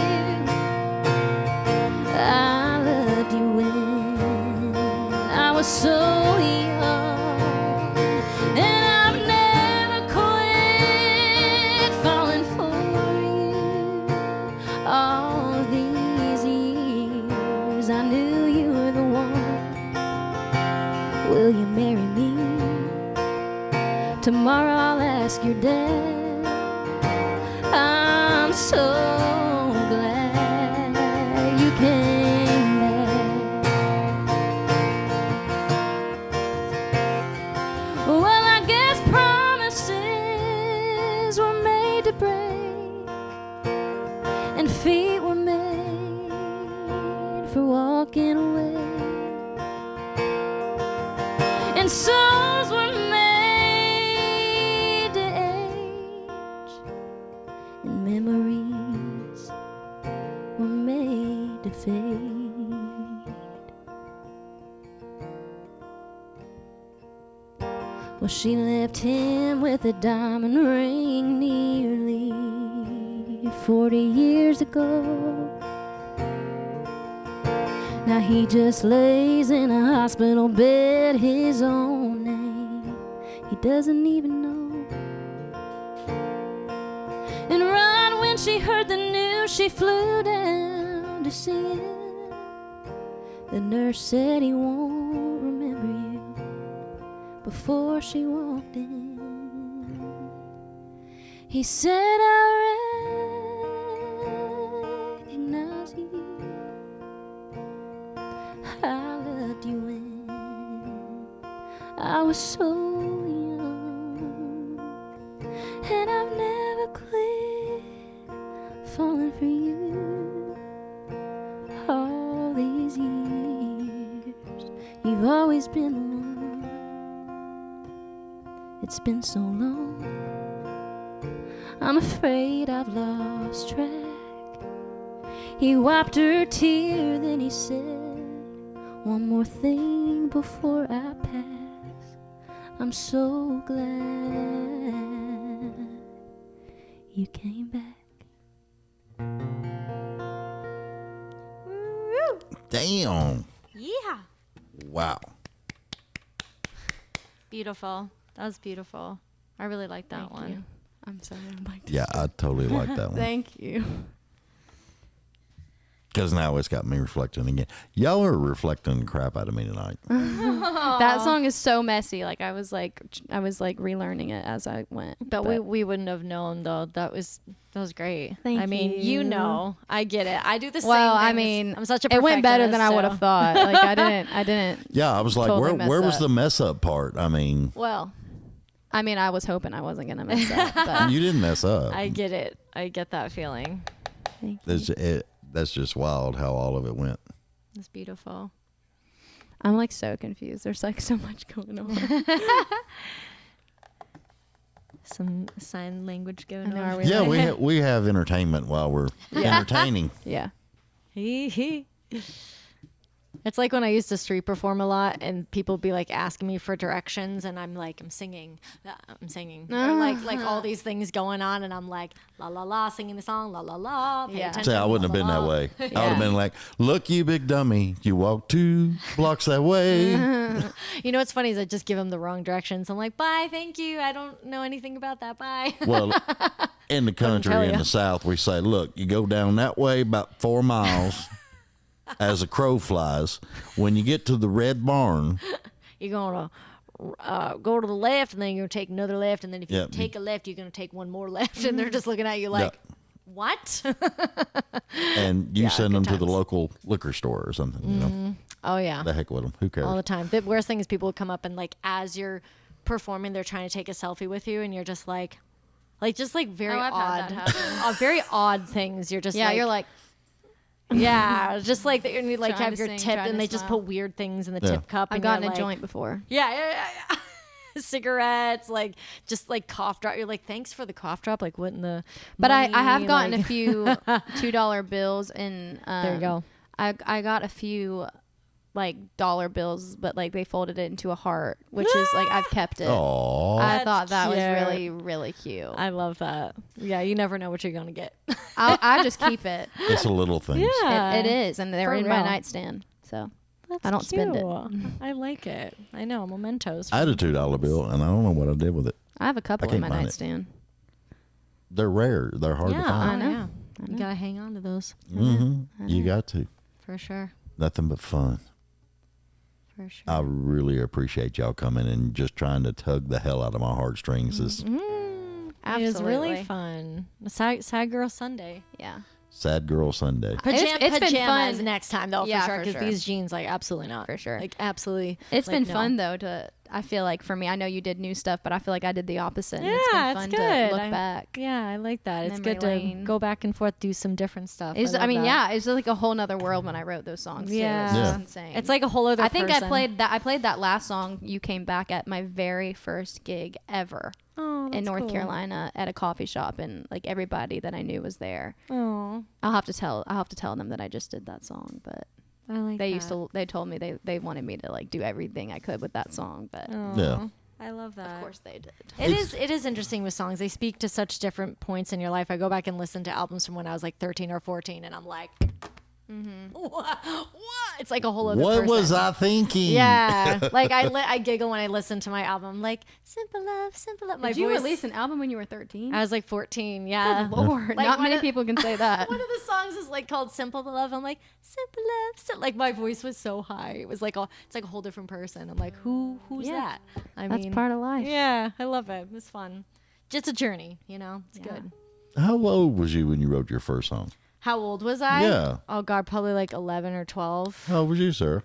I loved you when I was so young, and I've never quit falling for you. All these years I knew you were the one. Will you marry me? Tomorrow I'll ask your dad. I'm so glad you came back. Well, I guess promises were made to break, and feet were made for walking away, and souls were made to age, and memories were made to fade. Well, she left him with a diamond ring nearly 40 years ago. Now he just lays in a hospital bed, his own name he doesn't even know. And right when she heard the news, she flew down to see him. The nurse said he won't remember you before she walked in. He said, I recognize you. I loved you when I was so young, and I've never quit falling for you. All these years, you've always been the one. It's been so long, I'm afraid I've lost track. He wiped her tear, then he said, one more thing before I pass. I'm so glad you came back. Damn. Yeah. Wow. Beautiful. That was beautiful. I really like that Thank one. you. I'm sorry. I'm like, Yeah, I totally like that one. thank you. Because now it's got me reflecting again. Y'all are reflecting the crap out of me tonight. That song is so messy. Like I was like relearning it as I went. But we wouldn't have known though. That was great. Thank I mean, you. I get it. I do the same. Well, things. I mean, I'm such a it went better than I perfectionist, would have so- thought. Like I didn't. Yeah, I was like, Totally where mess was up. the mess up part? I mean, Well, I mean, I was hoping I wasn't gonna mess up. But you didn't mess up. I get it. I get that feeling. thank you. That's just wild how all of it went. It's beautiful. I'm like so confused. There's like so much going on. Some sign language going I know, on. are we Yeah, like- we have entertainment while we're entertaining. Yeah. It's like when I used to street perform a lot and people be like asking me for directions and I'm like, I'm singing. Or like all these things going on and I'm like, la la la, singing the song, la la la. Pay Yeah. attention, See, I wouldn't have la, been la, that la. way. I would have been like, look, you big dummy. You walk 2 blocks that way. You know what's funny is I just give them the wrong directions. I'm like, bye, thank you. I don't know anything about that. Bye. Well, in the country, tell in ya. the South, we say, look, you go down that way about 4 miles as a crow flies. When you get to the red barn, You're going to go to the left and then you're going to take another left. And then if you Yeah. take a left, you're going to take one more left. And they're just looking at you like, what? and you send them good to the times. local liquor store or something, you know. Oh, yeah. The heck with them. Who cares? All the time. The worst thing is people would come up and like as you're performing, they're trying to take a selfie with you, and you're just like just like very I've had odd, that happen. very odd things. You're just Yeah, like, you're like, yeah, just like that. You like Trying have to your sing, tip, trying and to they just smile. put weird things in the Yeah. tip cup. I've and gotten you're a like, joint before. Yeah. Cigarettes, like just like cough drop. You're like, thanks for the cough drop. Like, what in the? But I money? have gotten Like- a few $2 bills, and There you go. I got a few like dollar bills, but like they folded it into a heart, which is like I've kept it. Aw. I That's thought that was cute. really, really cute. I love that. Yeah, you never know what you're gonna get. I just keep it. It's the little things. It is, and they're For in my real. nightstand, so That's I don't spend it. I like it. I know, mementos. I had a $2 bill, and I don't know what I did with it. I have a couple I in can't my find it. nightstand. They're rare. They're hard to yeah, find. I know. yeah. You gotta hang on to those You got to. for sure. Nothing but fun. For sure. I really appreciate y'all coming and just trying to tug the hell out of my heartstrings. This It was really Absolutely. fun. Sad Girl Sunday. Yeah. Sad girl Sunday. It's been pajamas fun. next time though, Yeah, for sure. for Because sure. these jeans, like, absolutely not. For sure. Like, absolutely. It's like, been no. fun though I feel like for me, I know you did new stuff, but I feel like I did the opposite. And Yeah, it's been it's fun good. to look back. Yeah, I like that. It's Memory good to lane. go back and forth, do some different stuff. It was, love I mean, that. yeah, it was like a whole nother world when I wrote those songs. Yeah. Too. It was just Yeah. insane. It's like a whole other I think person. I played that last song. You came back at my very first gig ever in North Carolina at a coffee shop, and like everybody that I knew was there. Oh, I'll have to tell them that I just did that song, but I like they told me they wanted me to like do everything I could with that song, but Yeah. I love that. of course they did. It is interesting with songs. They speak to such different points in your life. I go back and listen to albums from when I was like 13 or 14, and I'm like, what? It's like a whole other What person. was I thinking? Yeah, like I giggle when I listen to my album, like Simple Love, Simple Love. My Did you voice. release an album when you were 13? I was like 14. Yeah. Lord, Like, not one many of- people can say that. One of the songs is like called Simple Love. I'm like, Simple Love. Like my voice was so high. It was like it's like a whole different person. I'm like, who's Yeah. that? I That's mean, part of life. yeah, I love it. It's fun. Just a journey, It's Yeah. good. How old was you when you wrote your first song? How old was I? Yeah. Oh God, probably like 11 or 12. How old was you, sir?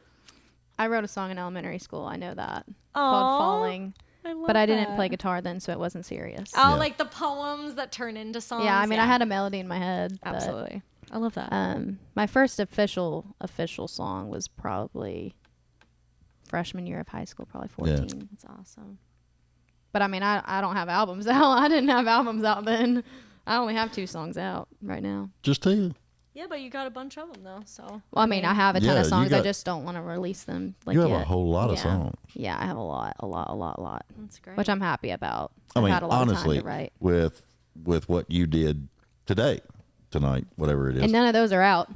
I wrote a song in elementary school. I know that. Aw, Called Falling. I love But I didn't that. play guitar then, so it wasn't serious. Oh, Yeah. like the poems that turn into songs. Yeah, I mean, I had a melody in my head. but, absolutely. I love that. my first official song was probably freshman year of high school, probably 14. That's awesome. But I mean, I don't have albums out. I didn't have albums out then. I only have 2 songs out right now. Just two. Yeah, but you got a bunch of them though. So Well, I mean, I have a ton Yeah, of you songs. I got- just don't want to release them like You have yet. a whole lot of Yeah. songs. Yeah, I have a lot, that's great. which I'm happy about. I mean, I've had a lot honestly, of time to write. with what you did tonight, whatever it is. And none of those are out.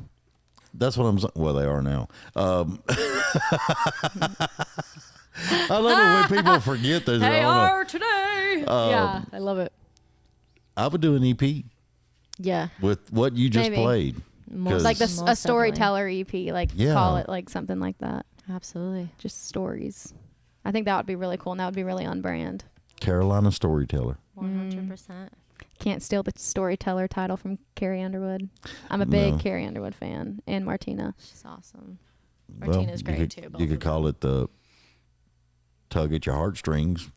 That's what I'm saying. Well, they are now. I love it when people forget that they they're on are today. Yeah, I love it. I would do an EP Yeah, with what you just Maybe. played. Most- 'Cause- Like a Most storyteller EP, like Yeah. call it like something like that. absolutely. Just stories. I think that would be really cool, and that would be really on brand. Carolina Storyteller. 100%. Can't steal the storyteller title from Carrie Underwood. I'm a big No. Carrie Underwood fan, and Martina. She's awesome. Well, Martina's great you could, too. You could call it the tug at your heartstrings.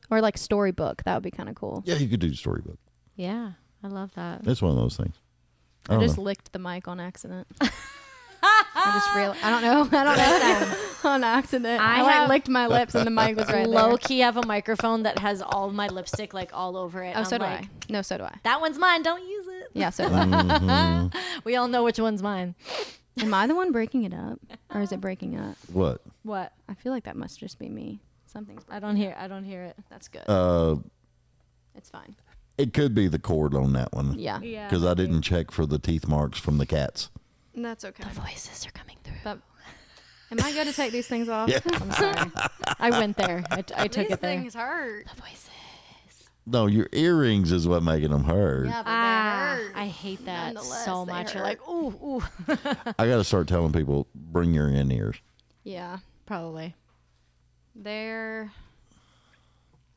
Or like storybook. That would be kind of cool. Yeah, you could do the storybook. Yeah, I love that. It's one of those things. I I don't just know. licked the mic on accident. I don't know. On accident. I I like have- licked my lips and the mic was right Low there. key have a microphone that has all of my lipstick like all over it. Oh, I'm so do like, I. No, so do I. That one's mine. Don't use it. Yeah, so do I. We all know which one's mine. Am I the one breaking it up? Or is it breaking up? What? What? I feel like that must just be me. Something's I don't hear. I don't hear it. That's good. It's fine. It could be the cord on that one. Yeah. Yeah. Because I didn't check for the teeth marks from the cats. That's okay. Voices are coming through. But am I good to take these things off? Yeah. I'm sorry. I went there. I took These it there. things hurt. Voices. No, your earrings is what making them hurt. Yeah, but Ah, they hurt. I hate that Nonetheless, so they much. You're hurt. like, ooh, ooh. I got to start telling people, bring your in-ears. Yeah. Probably. They're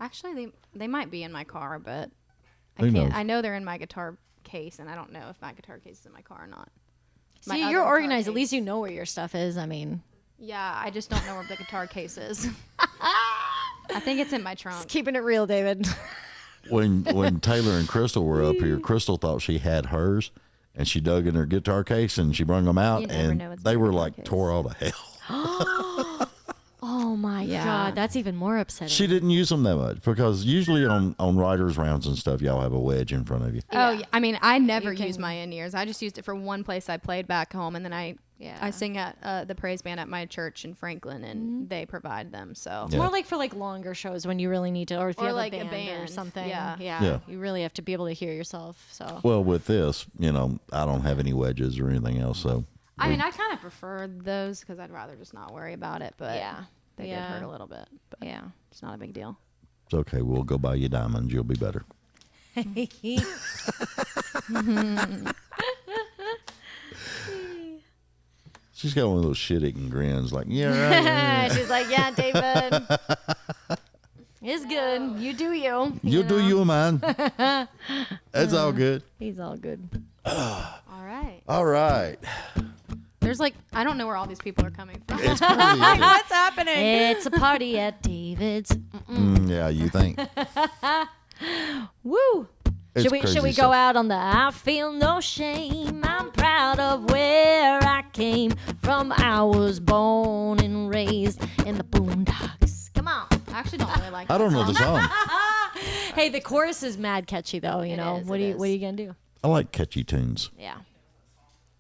actually they might be in my car, but Who I can't. knows? I know they're in my guitar case, and I don't know if my guitar case is in my car or not. My See, other you're guitar organized. At case. least you know where your stuff is. I mean, Yeah, I just don't know where the guitar case is. I think it's in my trunk. Keeping it real, David. When Taylor and Crystal were up here, Crystal thought she had hers, and she dug in her guitar case and she brung them out, You never know and what's they in were your like case. tore all to hell. Oh my Yeah. God, that's even more upsetting. She didn't use them that much because usually on writers' rounds and stuff, y'all have a wedge in front of you. Oh, yeah. I mean, I never You use can- my in-ears. I just used it for one place I played back home, and then I sing at the praise band at my church in Franklin, and they provide them. So It's more like for like longer shows when you really need to, or if you Or have like a a band or band. something. Yeah. Yeah. You really have to be able to hear yourself. So Well, with this, I don't have any wedges or anything else, so I mean, I kind of prefer those because I'd rather just not worry about it. But Yeah. they did Yeah. hurt a little bit. But yeah. it's not a big deal. it's okay. We'll go buy you diamonds. You'll be better. She's got one of those shit-eating grins, like, yeah, right. She's like, yeah, David. It's good. You do you. You'll do you, man. That's all good. He's all good. All right. All right. There's like, I don't know where all these people are coming from. It's crazy. What's happening? It's a party at David's. Yeah, you think. Woo. It's Should we crazy go stuff. out on the I feel no shame. I'm proud of where I came from. I was born and raised in the boondocks. Come on. I actually don't really like I don't know the song. Hey, the chorus is mad catchy though, you know. is, What it are you is. gonna do? I like catchy tunes. Yeah.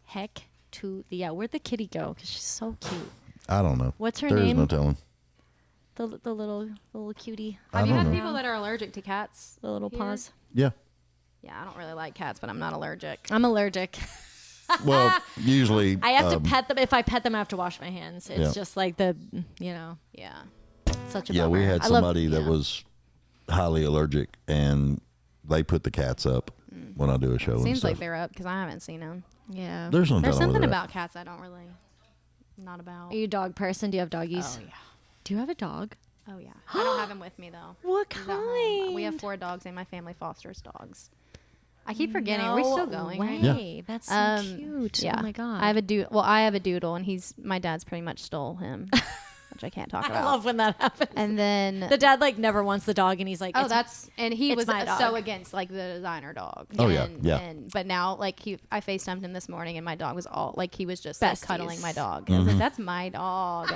Heck to the where'd the kitty go? Because she's so cute. I don't know. What's her There's name? no telling. The little cutie. Have you don't had know. people that are allergic to cats? The little Here? paws. Yeah. Yeah, I don't really like cats, but I'm not allergic. I'm allergic. Well, usually. I have to pet them. If I pet them, I have to wash my hands. It's Yeah. just like Yeah. such a Yeah, bummer. we had I love- somebody that yeah. was highly allergic, and they put the cats up when I do a show and Seems stuff. like they're up because I haven't seen them. Yeah. There's no There's telling with something that. about cats I don't really, not about. Are you a dog person? Do you have doggies? Oh yeah. Do you have a dog? Oh yeah. I don't have him with me though. What He's at home. We have 4 dogs, and my family fosters dogs. I keep forgetting. Are we still going? Way. Right? Yeah. That's so cute. Yeah. Oh my god. I have a I have a doodle, and my dad's pretty much stole him, which I can't talk I about. love when that happens. And then The dad like never wants the dog, and he's like, oh, "It's- and he it's was my so dog." against like the designer dog. Oh, yeah, And, yeah. But now like I FaceTimed him this morning, and my dog was all like he was just like, Besties. cuddling my dog. I was like, that's my dog.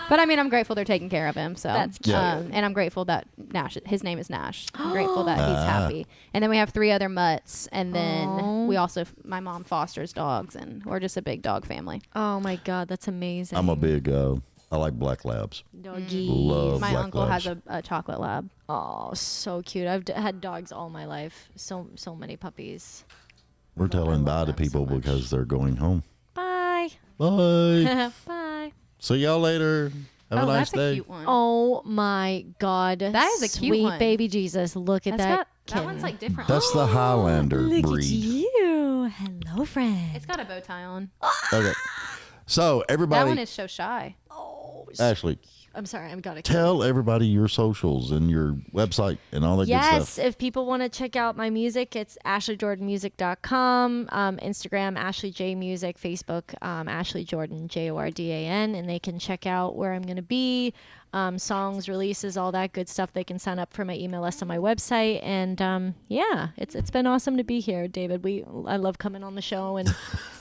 But I mean, I'm grateful they're taking care of him. So That's cute. and I'm grateful that Nash. His name is Nash. I'm grateful that he's happy. And then we have 3 other mutts, and then we also my mom fosters dogs, and we're just a big dog family. oh my god, that's amazing. I'm a big. I like black labs. doggy. Love My black uncle labs. has a chocolate lab. Oh, so cute. I've had dogs all my life. So many puppies. We're telling bye to them so people much. because they're going home. Bye. Bye. Bye. See y'all later. Have a nice that's a day. cute one. Oh my god. That is a cute sweet one. baby Jesus. Look at That's that. got, that kitten. one's like different. That's the Highlander Look breed. at you. Hello, friend. It's got a bow tie on. Okay. So That everybody, one is so shy. Ashley, I'm sorry. I've got to tell everybody your socials and your website and all that good Yes, stuff. if people want to check out my music, it's AshleyJordanMusic.com, Instagram, Ashley J Music, Facebook, Ashley Jordan, Jordan, and they can check out where I'm going to be, songs, releases, all that good stuff. They can sign up for my email list on my website, and yeah, it's been awesome to be here, David. I love coming on the show and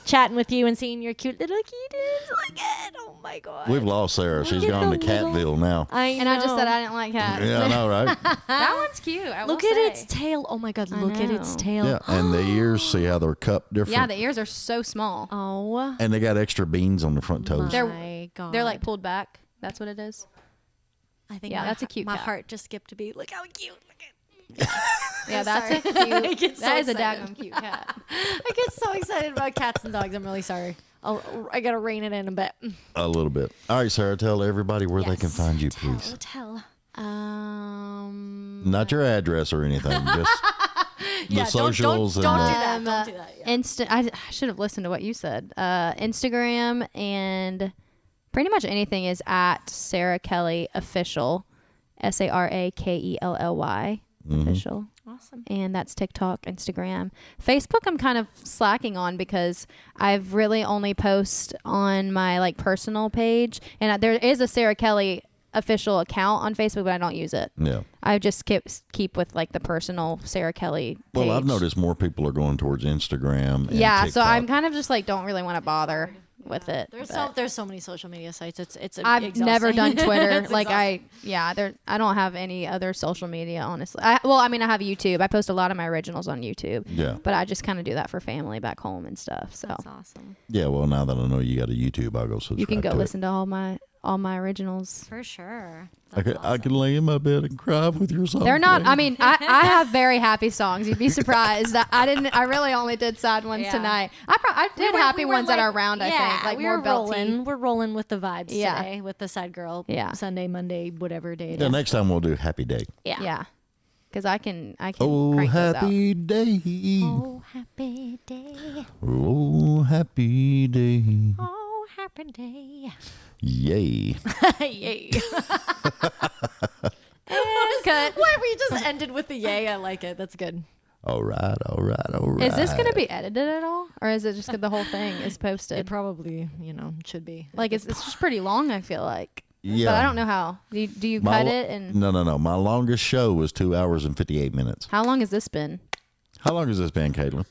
chatting with you and seeing your cute little kittens. Look at, oh my god, We've lost Sarah. She's Look at gone to the little- Catville now. And I just said I didn't like cats. Yeah, I know, right? That one's cute. I Look will at say. its tail. Oh my god, look at its know. tail. Yeah, and the ears, see how they're cupped different. Yeah, the ears are so small. Oh and they got extra beans on the front toes. my god. They're like pulled back. That's what it is. I think Yeah, my that's a heart- cute My cat. heart just skipped a beat. Look how cute. Look at. Yeah, that's sorry. a cute. I get so That is a excited. daggum cute cat. I get so excited about cats and dogs. I'm really sorry. I gotta rein it in a bit. A little bit. All right, Sarah, tell everybody where they can Yes. find you, please. Tell. Not your address or anything, just the socials Don't do and that. Don't do that. Yeah. I should have listened to what you said. Instagram and pretty much anything is at Sarah Kelly Official, SARAKELLY Official. Awesome. And that's TikTok, Instagram. Facebook I'm kind of slacking on because I've really only post on my like personal page, and there is a Sarah Kelly official account on Facebook, but I don't use it. Yeah. I just keep with like the personal Sarah Kelly page. Well, I've noticed more people are going towards Instagram. And Yeah, so TikTok. I'm kind of just like don't really want to bother with it. There's so many social media sites. It's I've exhausting. never done Twitter. It's Like exhausting. I don't have any other social media, honestly. I have YouTube. I post a lot of my originals on YouTube. Yeah. But I just kind of do that for family back home and stuff. So That's awesome. Yeah, well, now that I know you got a YouTube, I'll go subscribe you can go to listen to all my originals. For sure. it. I can lay in my bed and cry with your song. They're not. playing. I mean, I have very happy songs. You'd be surprised. I really only did sad ones Yeah. tonight. I did happy ones that are around. I think like more belty. We're rolling with the vibes Yeah. today with the Sad Girl. Yeah. Sunday, Monday, whatever day it Yeah, is. next time we'll do Happy Day. Yeah. Because I can Oh, crank those out. happy day. Oh, happy day. Oh, happy day. Oh, happy day. Yay. Yay. Cut. What? We just ended with the yay. I like it. That's good. All right, all right, all right. Is this going to be edited at all, or is it just the whole thing is posted? It probably, should be. Like it's just pretty long. I feel like. Yeah. But I don't know how. Do you cut it and No. My longest show was 2 hours and 58 minutes. how long has this been? How long has this been, Caitlin?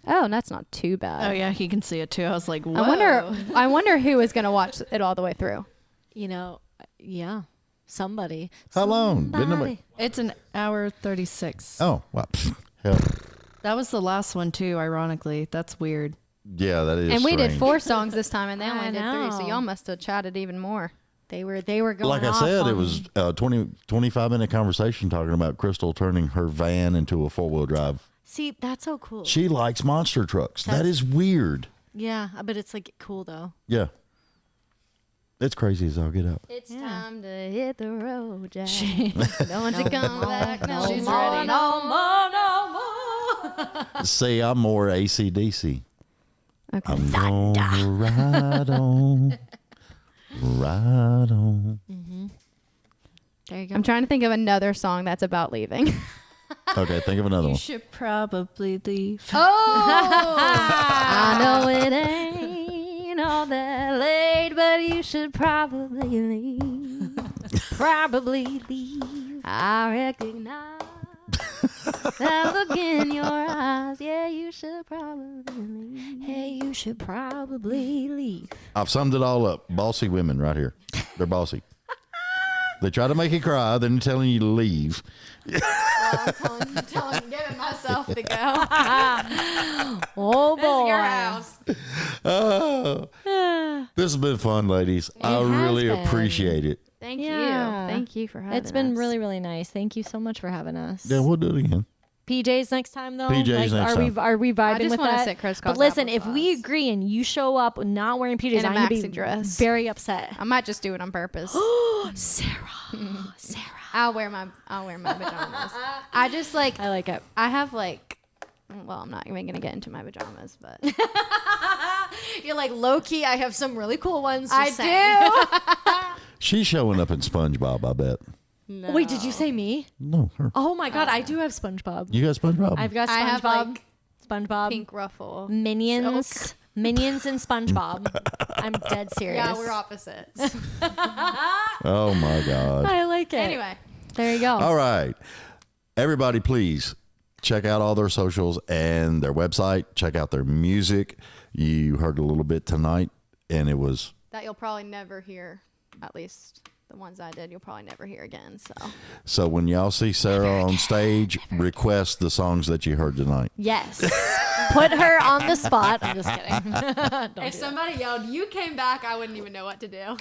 Oh, that's not too bad. Oh yeah, he can see it too. I was like, whoa. I wonder who is going to watch it all the way through. Yeah. Somebody. How long? Didn't Somebody. It's an hour 36. Oh, wow. Hell. That was the last one too. Ironically, that's weird. Yeah, that is And we did strange. 4 songs this time, and they I only did 3. So know. y'all must have chatted even more. They were going Like I off said, it on- was a 25-minute conversation talking about Crystal turning her van into a 4-wheel drive. See, that's so cool. She likes monster trucks. That is weird. Yeah, but it's like cool though. Yeah. It's crazy as I'll get up. It's time to hit the road, Jack. Don't you come back no She's more. ready. See, I'm more ACDC. Okay. I'm gonna ride on. Ride on. There you go. I'm trying to think of another song that's about leaving. Okay, think of another You one. should probably leave. I know it ain't all that late, but you should probably leave. Probably leave. I recognize that look in your eyes. Yeah, you should probably leave. Hey, you should probably leave. I've summed it all up. Bossy women right here. They're bossy. They try to make you cry, then they're telling you to leave. I'm giving myself the go. Oh boy. Your house. Oh, this has been fun, ladies. I has really been. appreciate it. Thank Yeah. you. Thank you for having us. It's been really, really nice. Thank you so much for having us. Yeah, we'll do it again. PJs next time though. PJs next are time. Are we vibing I just with wanna that? sit Chris But Cos listen, if applesauce. we agree and you show up not wearing PJs, In a I'm gonna maxi be dress. very upset. I might just do it on purpose. Sarah. I'll wear my pajamas. I just like I like it. I have like well, I'm not even gonna get into my pajamas, but You're like low key. I have some really cool ones. I just saying. She's showing up in SpongeBob, I bet. no. Wait, did you say me? No, her. Oh my god, I do have SpongeBob. You got SpongeBob? I've got SpongeBob. I have like SpongeBob. pink ruffle. Minions. Minions and SpongeBob. I'm dead serious. Yeah, we're opposites. Oh, my God. I like it. Anyway, There you go. All right. Everybody, please check out all their socials and their website. Check out their music. You heard a little bit tonight, and it was... that you'll probably never hear. At least the ones I did, you'll probably never hear again. So when y'all see Sarah on stage, request the songs that you heard tonight. Yes. Put her on the spot. I'm just kidding. If somebody yelled, "You came back," I wouldn't even know what to do.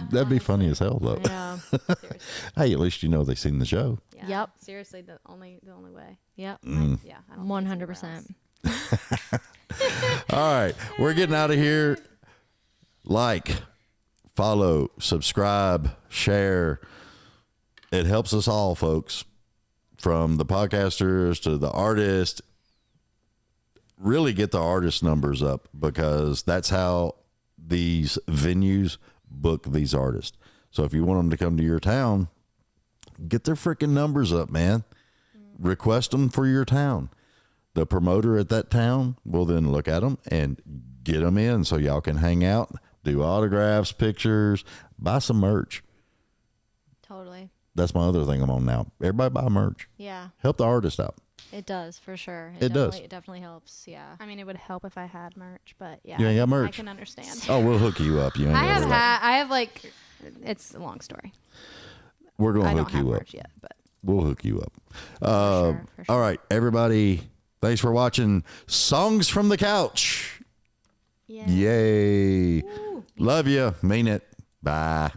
That'd be funny as hell, though. Yeah. Hey, at least you know they seen the show. Yeah, Yep. Seriously, the only way. Yep. Yeah, I don't think it's anywhere 100%. else. All right. We're getting out of here. Like, follow, subscribe, share. It helps us all, folks, from the podcasters to the artists. Really get the artist numbers up, because that's how these venues book these artists. So if you want them to come to your town, get their freaking numbers up, man. Request them for your town. The promoter at that town will then look at them and get them in so y'all can hang out, do autographs, pictures, buy some merch. That's my other thing I'm on now. Everybody buy merch. Yeah, Help the artist out. it does for sure. It does. It definitely helps. Yeah. I mean, it would help if I had merch, but yeah. You ain't got I merch? can understand. Oh, we'll hook you up. You ain't I gotta have worry. I have like, it's a long story. We're going I to don't hook have you up. merch yet, but We'll hook you up. for sure. All right, everybody. Thanks for watching Songs from the Couch. Yay. Love you. Mean it. Bye.